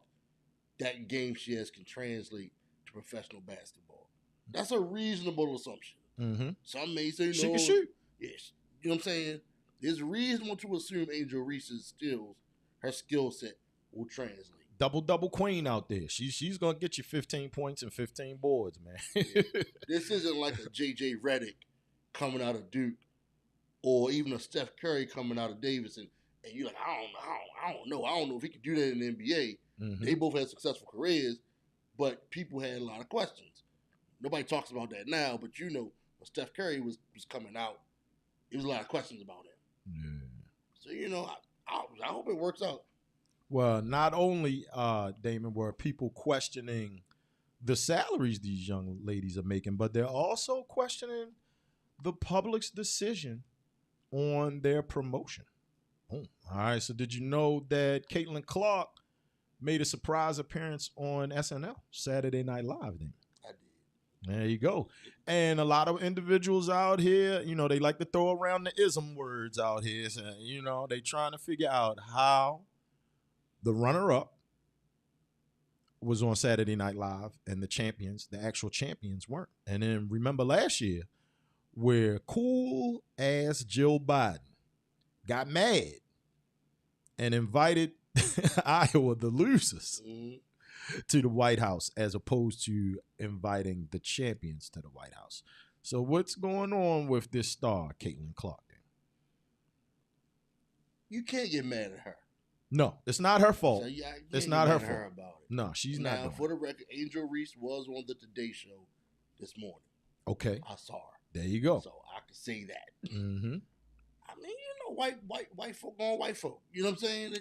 that game she has, can translate to professional basketball. That's a reasonable assumption.
Mm-hmm.
Some may say no.
She can shoot.
Yes. You know what I'm saying? It's reasonable to assume Angel Reese's her skill set will translate.
Double queen out there. She's gonna get you 15 points and 15 boards, man.
Yeah. This isn't like a JJ Redick coming out of Duke, or even a Steph Curry coming out of Davis, and you're like, I don't know if he can do that in the NBA. Mm-hmm. They both had successful careers, but people had a lot of questions. Nobody talks about that now, but when Steph Curry was coming out, there was a lot of questions about him. Yeah. So I hope it works out.
Well, not only, Damon, were people questioning the salaries these young ladies are making, but they're also questioning the public's decision on their promotion. Oh, all right, so did you know that Caitlin Clark made a surprise appearance on SNL, Saturday Night Live, then?
I did.
There you go. And a lot of individuals out here, they like to throw around the ism words out here. So, they trying to figure out how the runner-up was on Saturday Night Live and the actual champions weren't. And then remember last year where cool-ass Jill Biden got mad and invited Iowa, the losers, to the White House as opposed to inviting the champions to the White House. So what's going on with this star, Caitlin Clark? Then?
You can't get mad at her.
No, it's not her fault.
So, yeah,
it's not her fault.
About it.
No, she's
now,
not.
For the record, Angel Reese was on the Today Show this morning.
Okay.
I saw her.
There you go.
So I can say that.
Mm-hmm.
I mean, white folk on white folk. You know what I'm saying?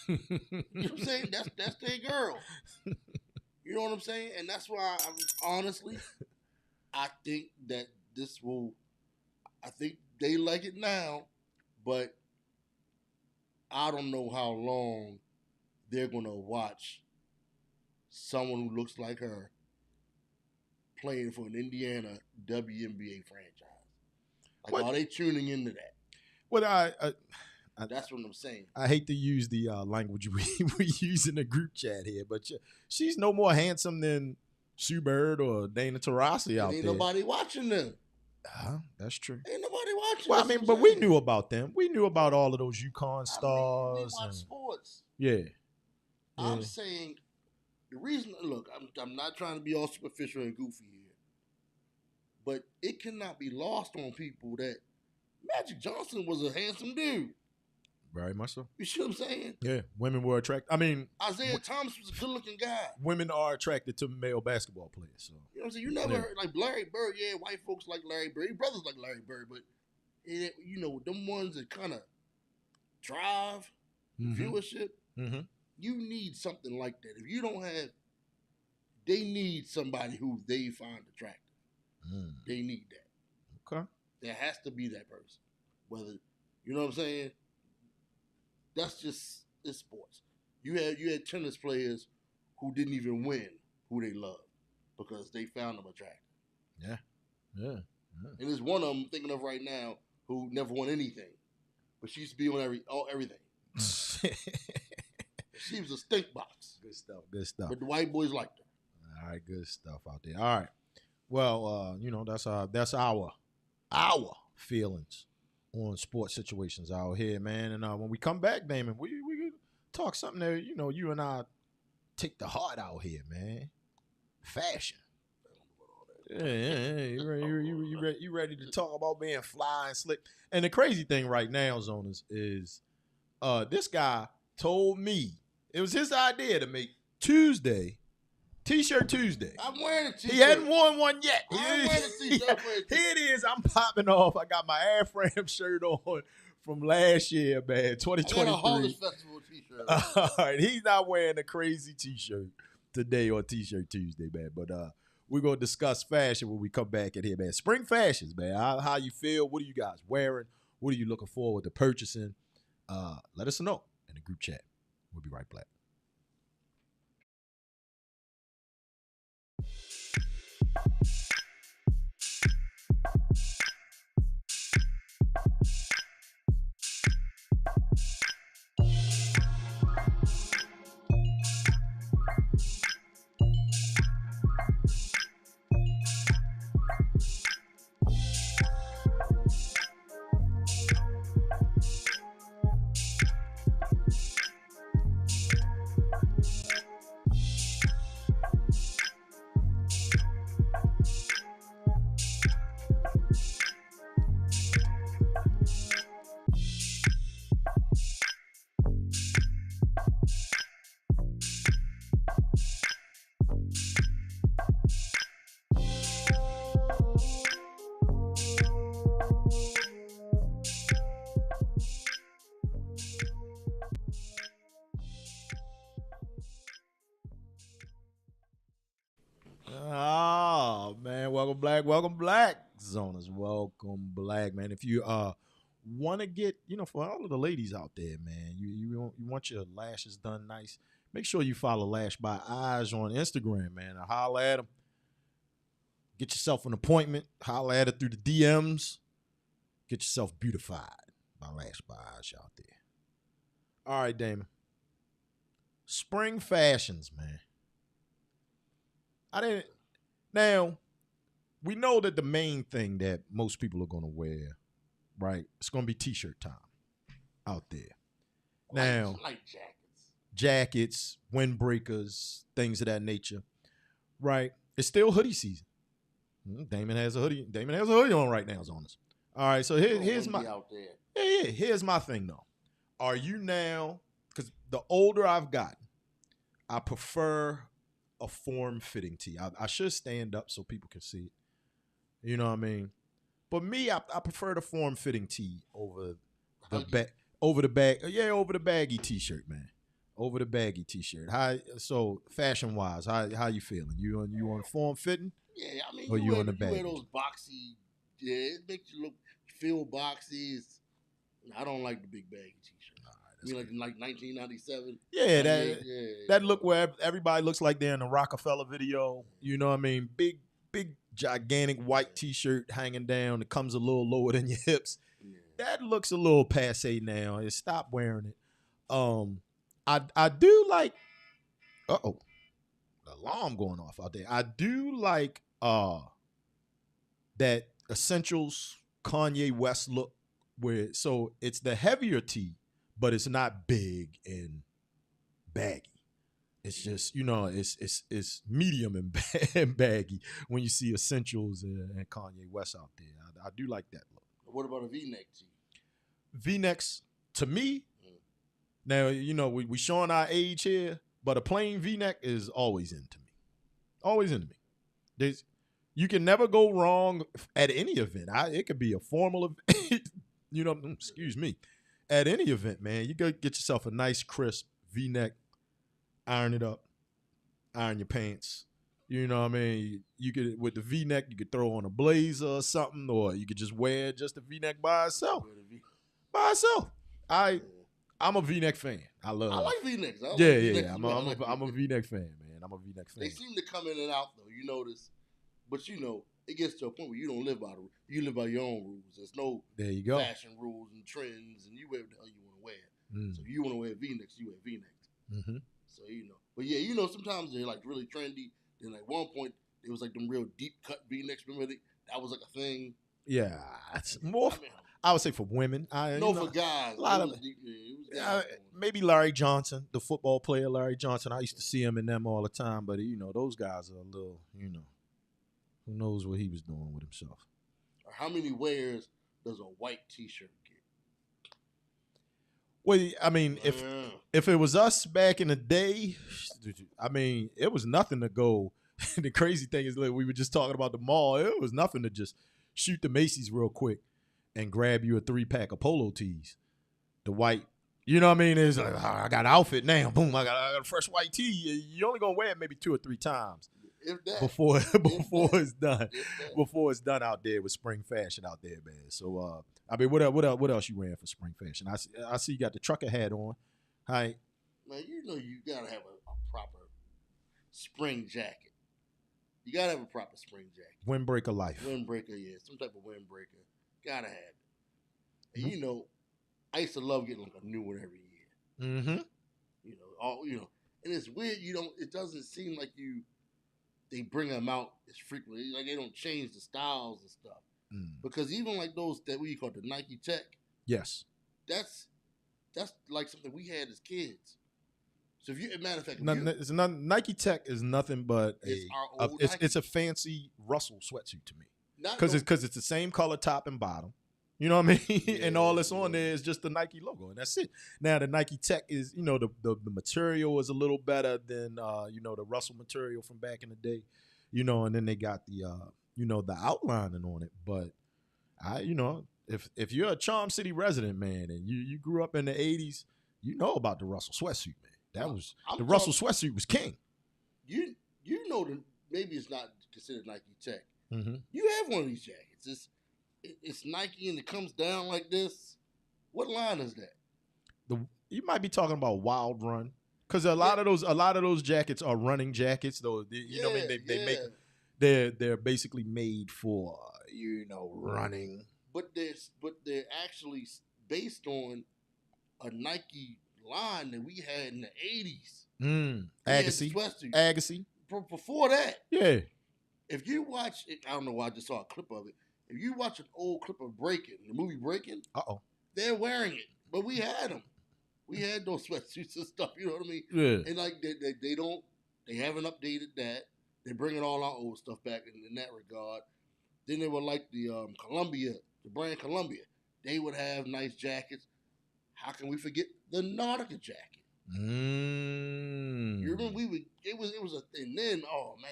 You know what I'm saying? That's their girl. You know what I'm saying? And that's why honestly, I think that I think they like it now, but I don't know how long they're gonna watch someone who looks like her playing for an Indiana WNBA franchise. Like, are they tuning into that?
Well,
that's what I'm saying.
I hate to use the language we use in the group chat here, but she's no more handsome than Sue Bird or Dana Taurasi out there.
Ain't nobody watching them.
That's true.
Ain't nobody watching.
Well, I mean, but we knew about them. We knew about all of those UConn stars.
We watch sports.
Yeah.
I'm saying the reason. Look, I'm not trying to be all superficial and goofy here, but it cannot be lost on people that Magic Johnson was a handsome dude.
Very much so.
You see what I'm saying?
Yeah, women were attracted. I mean,
Isaiah Thomas was a good-looking guy.
Women are attracted to male basketball players. So
you know what I'm saying? You never heard like Larry Bird. Yeah, white folks like Larry Bird. Your brothers like Larry Bird, but them ones that kind of drive viewership. Mm-hmm. You need something like that. If you don't have, they need somebody who they find attractive. They need that.
Okay.
There has to be that person. Whether you know what I'm saying. That's just it's sports. You had tennis players who didn't even win who they loved because they found them attractive.
Yeah.
And there's one of them I'm thinking of right now who never won anything, but she used to be on everything. She was a stink box.
Good stuff.
But the white boys liked her.
All right, good stuff out there. All right. Well, that's our feelings on sports situations out here, man. And when we come back, Damon, we talk something that you and I take the heart out here, man. Fashion. Yeah. You ready to talk about being fly and slick? And the crazy thing right now, Zoners, is this guy told me it was his idea to make Tuesday T-shirt Tuesday.
I'm wearing a T-shirt.
He hadn't worn one yet.
I'm wearing a T-shirt.
Here it is. I'm popping off. I got my Air Frame shirt on from last year, man. 2023. I got a
Harvest Festival T-shirt.
All right. He's not wearing a crazy T-shirt today or T-shirt Tuesday, man. But we're going to discuss fashion when we come back in here, man. Spring fashions, man. How you feel? What are you guys wearing? What are you looking forward to purchasing? Let us know in the group chat. We'll be right back. Oh, man. Welcome black. Zoners, welcome black, man. If you want to get, for all of the ladies out there, man, you want your lashes done nice, make sure you follow Lash by Eyes on Instagram, man. Holler at them. Get yourself an appointment. Holler at her through the DMs. Get yourself beautified by Lash by Eyes out there. All right, Damon. Spring fashions, man. Now, we know that the main thing that most people are going to wear, right, it's going to be T-shirt time out there. Now,
light jackets.
jackets, windbreakers, things of that nature, right? It's still hoodie season. Damon has a hoodie. Damon has a hoodie on right now, Zonas. All right, so here's my
out there.
yeah. Here's my thing though. Are you now? Because the older I've gotten, I prefer a form-fitting tee. I should stand up so people can see it. You know what I mean? But me, I prefer the form-fitting tee over the over the baggy t-shirt, man. Over the baggy t-shirt. So fashion-wise, how you feeling? You on form-fitting?
Yeah, I mean,
or
you
on the
wear
baggy?
those boxy. Yeah, it makes you feel boxy. I don't like the big baggy t-shirt. I mean, like 1997.
Yeah, that look where everybody looks like they're in a Rockefeller video. You know what I mean? Big, gigantic white t-shirt hanging down. It comes a little lower than your hips.
Yeah.
That looks a little passe now. Stop wearing it. I do like. The alarm going off out there. I do like that Essentials Kanye West look so it's the heavier tee, but it's not big and baggy. It's just, it's medium and baggy when you see Essentials and Kanye West out there. I do like that look.
What about a V-neck tee?
V-necks, to me, now, we showing our age here, but a plain V-neck is always into me. Always into me. You can never go wrong at any event. It could be a formal event, excuse me. At any event, man, you go get yourself a nice, crisp V-neck, iron it up, iron your pants. You know what I mean? You could, with the V-neck, you could throw on a blazer or something, or you could just wear just a V-neck by itself. I'm a V-neck fan. I like
V-necks.
Yeah. I'm a V-neck fan, man. I'm a V-neck fan.
They seem to come in and out, though. You notice. But, it gets to a point where you don't live by the rules. You live by your own rules. There's no fashion rules and trends, and you wear what the hell you want to wear. So if you want to wear V-necks, you wear V-necks. Mm-hmm. So, But, yeah, sometimes they're, like, really trendy. Then, like, one point, it was, like, them real deep-cut V-necks. Remember that was, like, a thing.
Yeah. It's more... I would say for women.
For guys.
A lot of maybe Larry Johnson, the football player Larry Johnson. I used to see him in them all the time, but those guys are a little, who knows what he was doing with himself.
How many wears does a white t-shirt get?
Well, I mean, if it was us back in the day, I mean, it was nothing to go. The crazy thing is, like, we were just talking about the mall. It was nothing to just shoot the Macy's real quick and grab you a 3-pack of polo tees. The white, you know what I mean? It's like, I got an outfit now. Boom, I got a fresh white tee. You're only going to wear it maybe 2 or 3 times before it's done. Before it's done out there with spring fashion out there, man. So, I mean, what else you wearing for spring fashion? I see you got the trucker hat on. Hi.
Man, you got to have a proper spring jacket. You got to have a proper spring jacket.
Windbreaker life.
Windbreaker, yeah. Some type of windbreaker. Gotta have it. And I used to love getting like a new one every year. Mm-hmm. And it's weird. It doesn't seem like they bring them out as frequently. Like they don't change the styles and stuff. Because even like those that we call the Nike Tech.
Yes.
That's like something we had as kids. So if you, as a matter of fact,
Nike Tech is nothing but it's a fancy Russell sweatsuit to me. Because it's the same color top and bottom. You know what I mean? Yeah, and all that's on there is just the Nike logo, and that's it. Now, the Nike Tech is, the material is a little better than, the Russell material from back in the day, and then they got the, the outlining on it. But, if you're a Charm City resident, man, and you grew up in the 80s, you know about the Russell sweatsuit, man. Russell sweatsuit was king.
Maybe it's not considered Nike Tech. Mm-hmm. You have one of these jackets. It's Nike and it comes down like this. What line is that?
You might be talking about Wild Run, because a lot of those jackets are running jackets. Though know what I mean? They make they're basically made for running.
But they're actually based on a Nike line that we had in the 80s.
Agassi.
Before that,
yeah.
If you watch it, I don't know why I just saw a clip of it. If you watch an old clip of Breaking, the movie Breaking, they're wearing it, but we had them. We had those sweatsuits and stuff. You know what I mean?
Yeah.
And like they haven't updated that. They're bringing all our old stuff back in that regard. Then they were like the Columbia, the brand Columbia. They would have nice jackets. How can we forget the Nautica jacket? You remember it was a, and then oh man,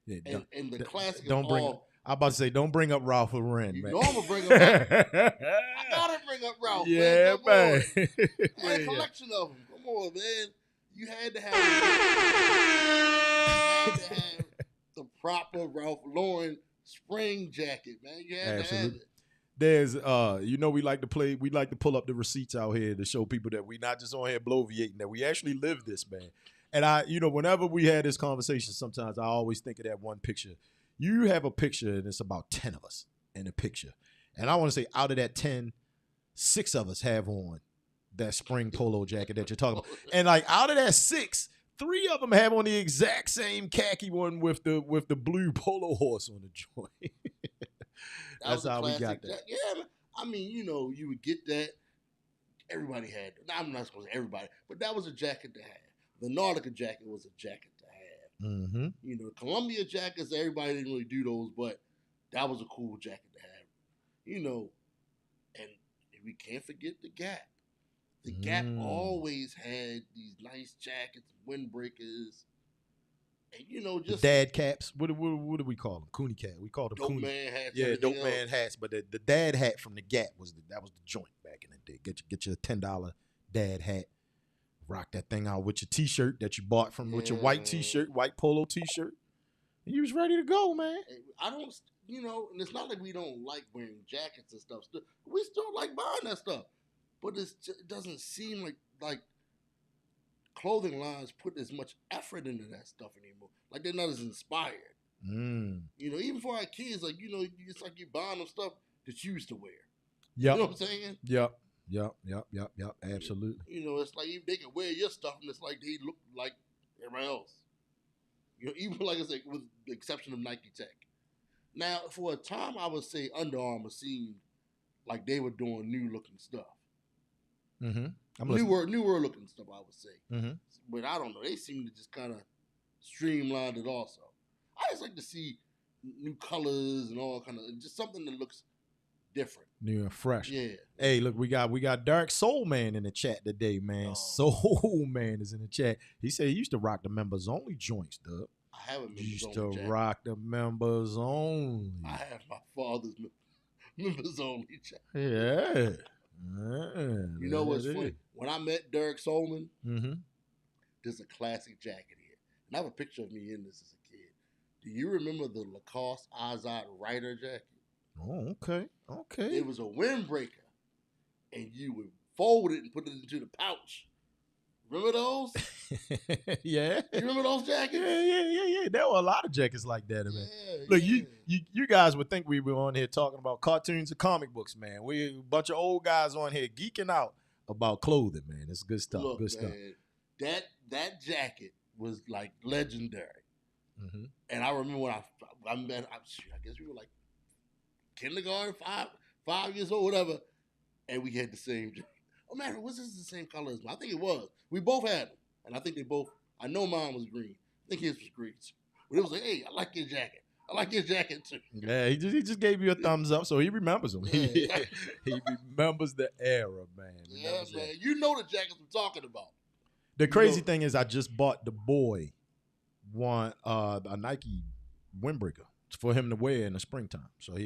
Yeah,
and the classic.
Don't bring. I'm about to say, don't bring up Ralph Lauren,
you
man.
know I'm gonna bring up. I gotta bring up Ralph.
Yeah, man.
I had a collection of them. Come on, man. You had to have the proper Ralph Lauren spring jacket, man. You had to have it.
There's we like to pull up the receipts out here to show people that we not just on here bloviating, that we actually live this, man. And whenever we had this conversation, sometimes I always think of that one picture. You have a picture and it's about 10 of us in a picture. And I want to say out of that 10, 6 of us have on that spring polo jacket that you're talking about. And like out of that 6, 3 of them have on the exact same khaki one with the blue polo horse on the joint. That's how we got that.
Yeah, I mean, you would get that. Everybody had. I'm not supposed to say everybody, but that was a jacket to have. The Nautica jacket was a jacket to have.
Mm-hmm.
The Columbia jackets, everybody didn't really do those, but that was a cool jacket to have. And we can't forget the Gap. The Gap always had these nice jackets, windbreakers, and just
the dad caps. What do we call them? Coonie cap. We call them
dope
coonie.
Man hats.
Yeah, dope man hats. But the dad hat from the Gap was the joint back in the day. Get your $10 dad hat. Rock that thing out with your T-shirt that you bought with your white T-shirt, white polo T-shirt. And you was ready to go, man.
I don't, and it's not like we don't like wearing jackets and stuff. We still like buying that stuff. But it doesn't seem like clothing lines put as much effort into that stuff anymore. Like they're not as inspired. Even for our kids, it's like you buying them stuff that you used to wear.
Yep.
You know what I'm saying?
Yep. Absolutely.
It's like they can wear your stuff and it's like they look like everybody else. Even like I said, with the exception of Nike Tech. Now, for a time, I would say Under Armour seemed like they were doing new looking stuff.
Mm-hmm.
Newer looking stuff, I would say.
Mm-hmm.
But I don't know. They seem to just kind of streamline it also. I just like to see new colors and all kind of just something that looks different,
new and fresh.
Yeah.
Hey, look, we got Dark Soul Man in the chat today, man.
Oh.
Soul Man is in the chat. He said he used to rock the members only joints, Doug.
I haven't
used to rock the members only.
I have my father's members only jacket.
Yeah.
You know what's funny? When I met Derek Solman,
mm-hmm.
there's a classic jacket here. And I have a picture of me in this as a kid. Do you remember the Lacoste Azad Rider jacket?
Oh, okay.
It was a windbreaker. And you would fold it and put it into the pouch. Remember those?
Yeah.
You remember those jackets?
Yeah. There were a lot of jackets like that, man.
Yeah,
look,
yeah.
you guys would think we were on here talking about cartoons and comic books, man. We a bunch of old guys on here geeking out about clothing, man. It's good stuff.
Look,
good stuff.
Man, that jacket was like legendary.
Mm-hmm.
And I remember when I guess we were like kindergarten, 5 years old, whatever, and we had the same jacket. Oh man, was this the same color as mine? I think it was. We both had them, and I think they both. I know mine was green. I think his was green too. But it was like, hey, I like your jacket. I like your jacket too.
Yeah, he just gave you a thumbs up, so he remembers them.
Yeah.
He remembers the era, man.
Yeah, man. You know the jackets I'm talking about.
The crazy thing is, I just bought the boy a Nike windbreaker for him to wear in the springtime. So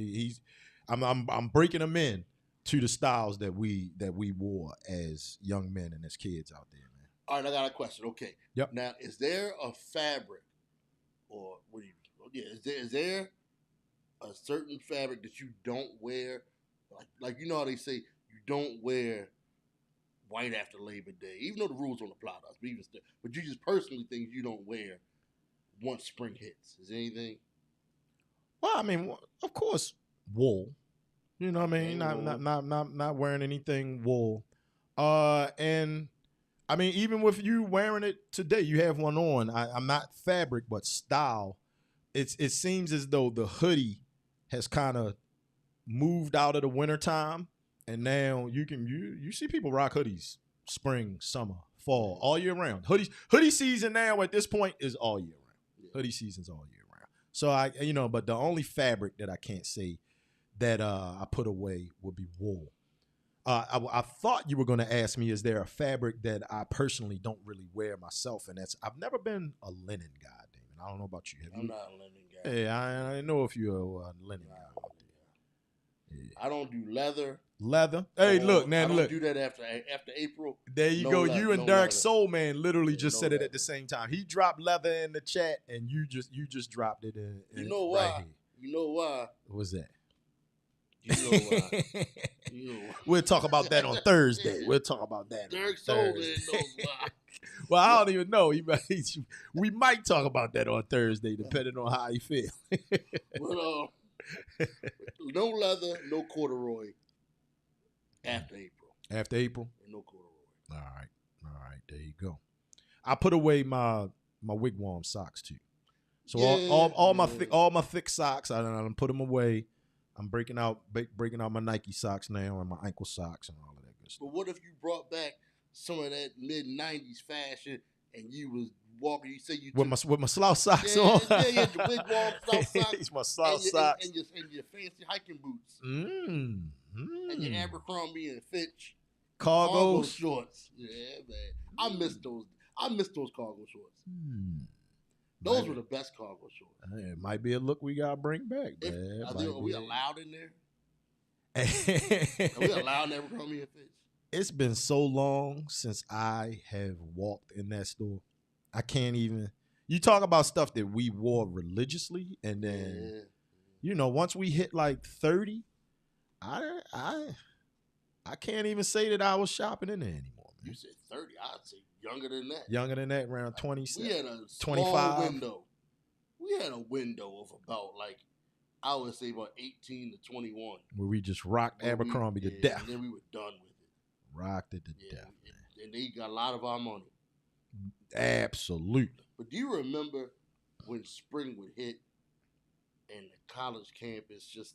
I'm breaking him in to the styles that we wore as young men and as kids out there, man.
All right, I got a question. Okay.
Yep.
Now, is there a fabric, or what do you? Yeah, is there a certain fabric that you don't wear? Like how they say you don't wear white after Labor Day, even though the rules don't apply to us, but you just personally think you don't wear once spring hits. Is there anything?
Well, I mean, of course, wool. You know what I mean? Not wearing anything wool. And I mean, even with you wearing it today, you have one on. I'm not fabric, but style. It seems as though the hoodie has kind of moved out of the wintertime, and now you see people rock hoodies spring, summer, fall, all year round. Hoodie season now at this point is all year round.
Yeah.
Hoodie season's all year round. So but the only fabric that I can't say that I put away would be wool. I thought you were going to ask me, is there a fabric that I personally don't really wear myself? And I've never been a linen guy, Damon. I don't know about you.
I'm not a linen guy.
Hey, I know if you're a linen guy. Yeah.
I don't do leather.
Leather. Hey, look,
I
man,
don't
look.
do that after April.
There you
No
go.
leather,
You and
no
Dark
leather.
Soul Man literally just
no
said it
leather.
at the same time. He dropped leather in the chat, and you just dropped it in.
You know
right
why?
here.
You know why?
What's that?
You know why? You know why?
We'll talk about that on Thursday. We'll talk about that. on
Dark Soul Man
Thursday.
knows why.
Well, I don't even know. We might talk about that on Thursday, depending on how you feel.
But no leather, no corduroy after April.
After April?
No corduroy.
All right. There you go. I put away my wigwam socks too. So all my thick socks, I done put them away. I'm breaking out my Nike socks now and my ankle socks and all of that good stuff.
But what if you brought back some of that mid-90s fashion and you was walking, you say you
With my slouch socks
yeah,
on.
yeah, your wigwam slouch socks.
It's my slouch
and
socks.
And your fancy hiking boots.
And
And your Abercrombie and Fitch
cargo
shorts. Yeah, man. I miss those cargo shorts. Those were the best cargo shorts.
It might be a look we gotta bring back, man.
Are we allowed in there? Are we allowed in Abercrombie and Fitch?
It's been so long since I have walked in that store. I can't even. You talk about stuff that we wore religiously, and then once we hit like 30, I can't even say that I was shopping in there anymore. Man.
You said 30. I'd say younger than that.
Younger than that, around 27.
We had a
25
window. We had a window of about I would say about 18 to 21.
Where we just rocked Abercrombie to death.
And then we were done with it.
Rocked it to death.
And they got a lot of our money.
Absolutely.
But do you remember when spring would hit and the college campus, just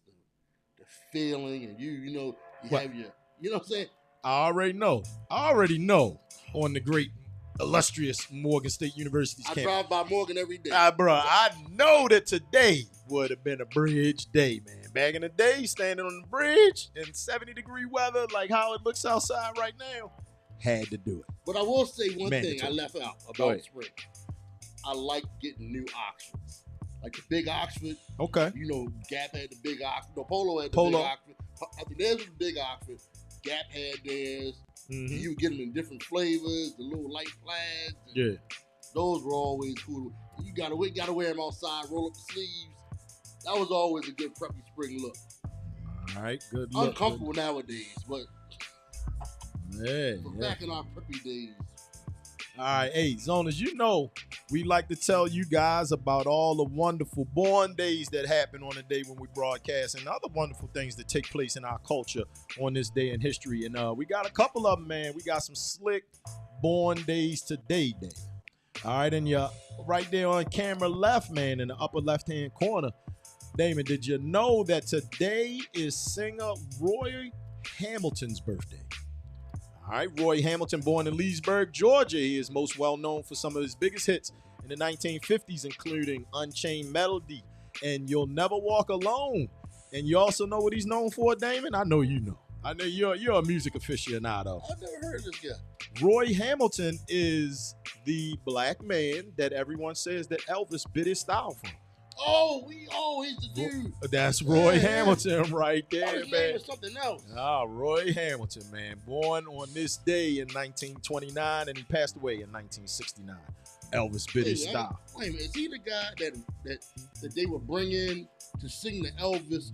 the feeling, and you have your, you know what I'm saying?
I already know on the great illustrious Morgan State University's campus.
I drive by Morgan every day.
Bro, I know that today would have been a bridge day, man. Back in the day, standing on the bridge in 70-degree weather, like how it looks outside right now, had to do it.
But I will say one
Mandatory.
thing I left out about spring. I like getting new Oxfords. Like the big Oxford.
Okay.
Gap had the big Oxford. No, Polo had the big Oxford. I think theirs was the big Oxford. Gap had theirs.
Mm-hmm.
You would get them in different flavors, the little light plaids.
Yeah.
Those were always cool. You gotta wear them outside, roll up the sleeves. That was always a good preppy spring look.
All right, good look.
Uncomfortable nowadays, but
yeah.
back in our preppy days.
All right, hey, Zoners, we like to tell you guys about all the wonderful born days that happen on the day when we broadcast and other wonderful things that take place in our culture on this day in history. And we got a couple of them, man. We got some slick born days today, Damon. All right, and you're right there on camera left, man, in the upper left-hand corner. Damon, did you know that today is singer Roy Hamilton's birthday? All right, Roy Hamilton, born in Leesburg, Georgia. He is most well known for some of his biggest hits in the 1950s, including Unchained Melody and You'll Never Walk Alone. And you also know what he's known for, Damon? I know you know. I know you're a music aficionado.
I've never heard of this guy.
Roy Hamilton is the black man that everyone says that Elvis bit his style from.
He's the dude.
That's Roy Hamilton right there,
his
man.
name was something else.
Roy Hamilton, man. Born on this day in 1929, and he passed away in 1969. Elvis bit his style.
Wait a minute, is he the guy that they would bring in to sing the Elvis,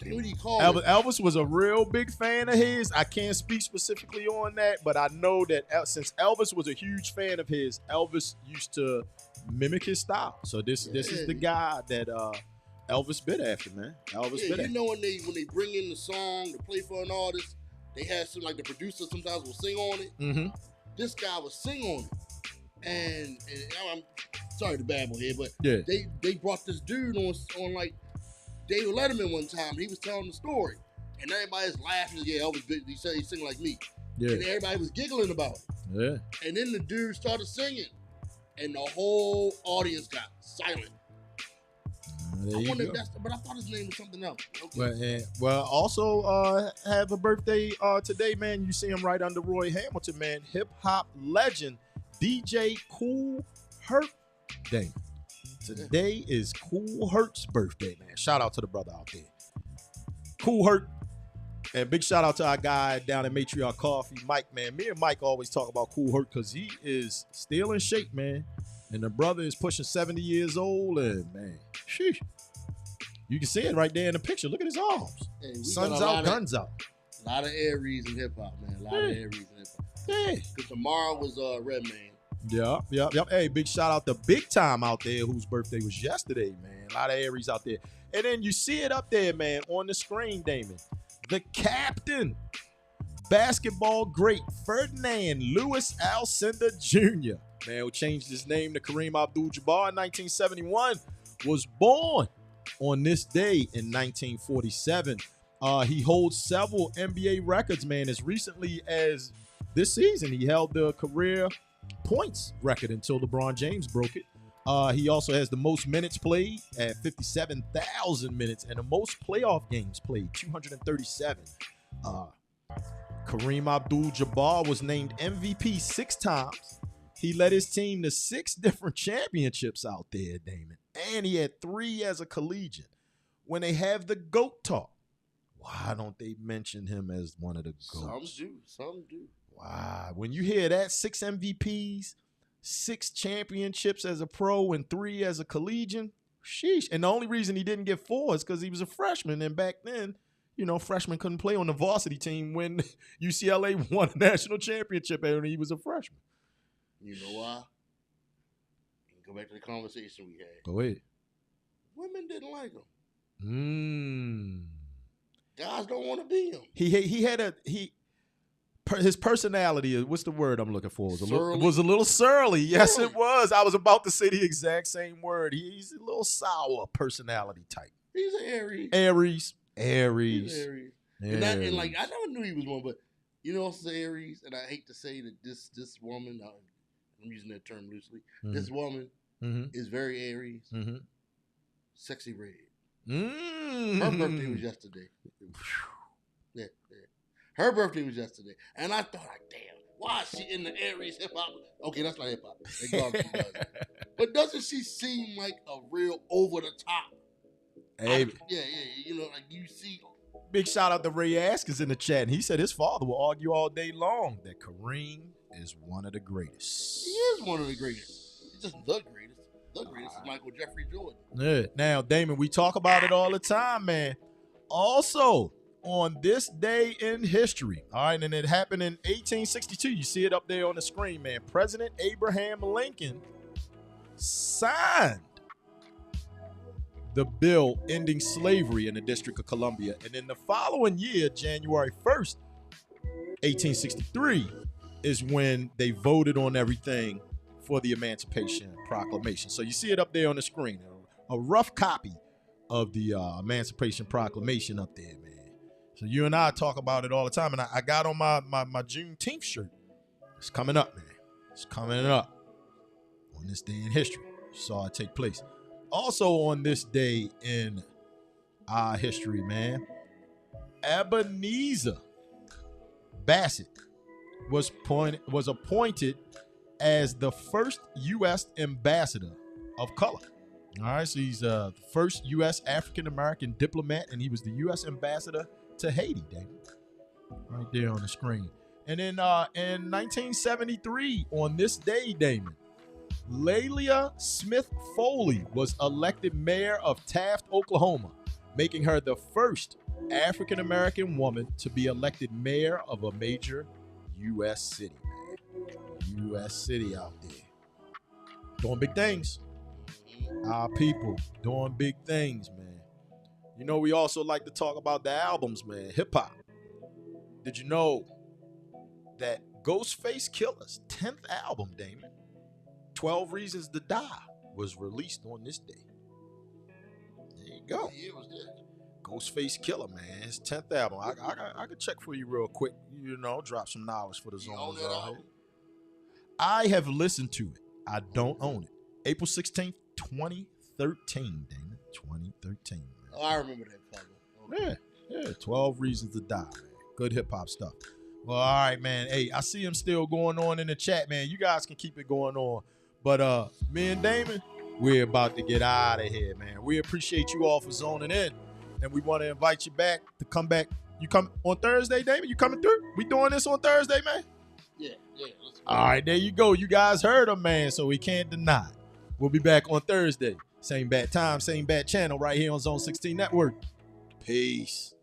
what do you call it?
Elvis was a real big fan of his. I can't speak specifically on that, but I know that since Elvis was a huge fan of his, Elvis used to mimic his style. So this is the guy that Elvis bit after, man. Elvis bit after.
When they bring in the song to play for an artist, they have some, like the producer sometimes will sing on it.
Mm-hmm.
This guy would sing on it. And I'm sorry to babble here, but
yeah.
they brought this dude on like David Letterman one time. He was telling the story. and everybody's laughing. Yeah, he said he sing like me.
Yeah.
And everybody was giggling about it.
Yeah.
And then the dude started singing, and the whole audience got silent. I wonder if that's, but I thought his name was something else. Okay.
Well, also have a birthday today, man. You see him right under Roy Hamilton, man. Hip hop legend DJ Kool Herc Day. Today is Kool Herc's birthday, man. Shout out to the brother out there, Kool Herc. And big shout out to our guy down at Matriarch Coffee, Mike, man. Me and Mike always talk about Kool Herc because he is still in shape, man. And the brother is pushing 70 years old, and man, sheesh. You can see it right there in the picture. Look at his arms.
Hey,
Sun's out, guns out.
A lot of Aries in hip hop, man. A lot of Aries in hip hop.
Yeah.
Because tomorrow was Redman.
Yep. Hey, big shout out to Big Time out there, whose birthday was yesterday, man. A lot of Aries out there. And then you see it up there, man, on the screen, Damon. The captain, basketball great Ferdinand Lewis Alcindor Jr., man, who changed his name to Kareem Abdul-Jabbar in 1971, was born on this day in 1947. He holds several NBA records, man. As recently as this season, he held the career points record until LeBron James broke it. He also has the most minutes played at 57,000 minutes and the most playoff games played, 237. Kareem Abdul-Jabbar was named MVP 6 times. He led his team to 6 different championships out there, Damon. And he had 3 as a collegiate. When they have the GOAT talk, why don't they mention him as one of the GOATs?
Some do.
Wow. When you hear that, 6 MVPs, 6 championships as a pro, and 3 as a collegian, sheesh. And the only reason he didn't get 4 is because he was a freshman. And back then, you know, freshmen couldn't play on the varsity team when UCLA won a national championship and he was a freshman.
You know why? Go back to the conversation we had.
Go ahead.
Women didn't like him. Guys don't want to be him.
His personality, what's the word I'm looking for?
Was
a little surly. Yes, it was. I was about to say the exact same word. He's a little sour personality type.
He's an Aries.
Aries.
He's Aries. And like, I never knew he was one, but you know, also Aries, and I hate to say that this woman, I'm using that term loosely, this woman is very Aries. Sexy red. Her birthday was yesterday. Yeah. Her birthday was yesterday. And I thought, like, damn, why is she in the Aries hip hop? Okay, that's not hip hop. But doesn't she seem like a real over the top?
Hey.
Yeah. You know, like you see.
Big shout out to Ray Askins in the chat. And he said his father will argue all day long that Kareem is one of the greatest.
He is one of the greatest. He's just the greatest. The greatest is Michael Jeffrey Jordan.
Yeah. Now, Damon, we talk about it all the time, man. Also, on this day in history, all right, and it happened in 1862. You see it up there on the screen, man. President Abraham Lincoln signed the bill ending slavery in the District of Columbia. And in the following year, January 1st, 1863, is when they voted on everything for the Emancipation Proclamation. So you see it up there on the screen, a rough copy of the Emancipation Proclamation up there, man. So you and I talk about it all the time, and I got on my Juneteenth shirt. It's coming up, man. It's coming up on this day in history. You saw it take place. Also on this day in our history, man, Ebenezer Bassett was appointed as the first U.S. ambassador of color. All right, so he's the first U.S. African-American diplomat, and he was the U.S. ambassador to Haiti, Damon. Right there on the screen. And then in 1973, on this day, Damon, Lelia Smith Foley was elected mayor of Taft, Oklahoma, making her the first African-American woman to be elected mayor of a major U.S. city, man. U.S. city out there. Doing big things. Our people doing big things, man. You know, we also like to talk about the albums, man. Hip-hop. Did you know that Ghostface Killer's 10th album, Damon, 12 Reasons to Die, was released on this day? There you go.
What year was that?
Ghostface Killer, man. His 10th album. I could check for you real quick. You know, drop some knowledge for the
You own
zoners
that
out here.
album?
I have listened to it. I don't own it. April 16th, 2013, Damon. 2013, man.
Oh, I remember that cover. Okay.
Yeah. 12 Reasons to Die, man. Good hip hop stuff. Well, all right, man. Hey, I see him still going on in the chat, man. You guys can keep it going on. But me and Damon, we're about to get out of here, man. We appreciate you all for zoning in. And we want to invite you back to come back. You come on Thursday, Damon? You coming through? We doing this on Thursday, man?
Yeah. Let's go.
All right, there you go. You guys heard him, man, so we can't deny. We'll be back on Thursday. Same bad time, same bad channel right here on Zone 16 Network. Peace.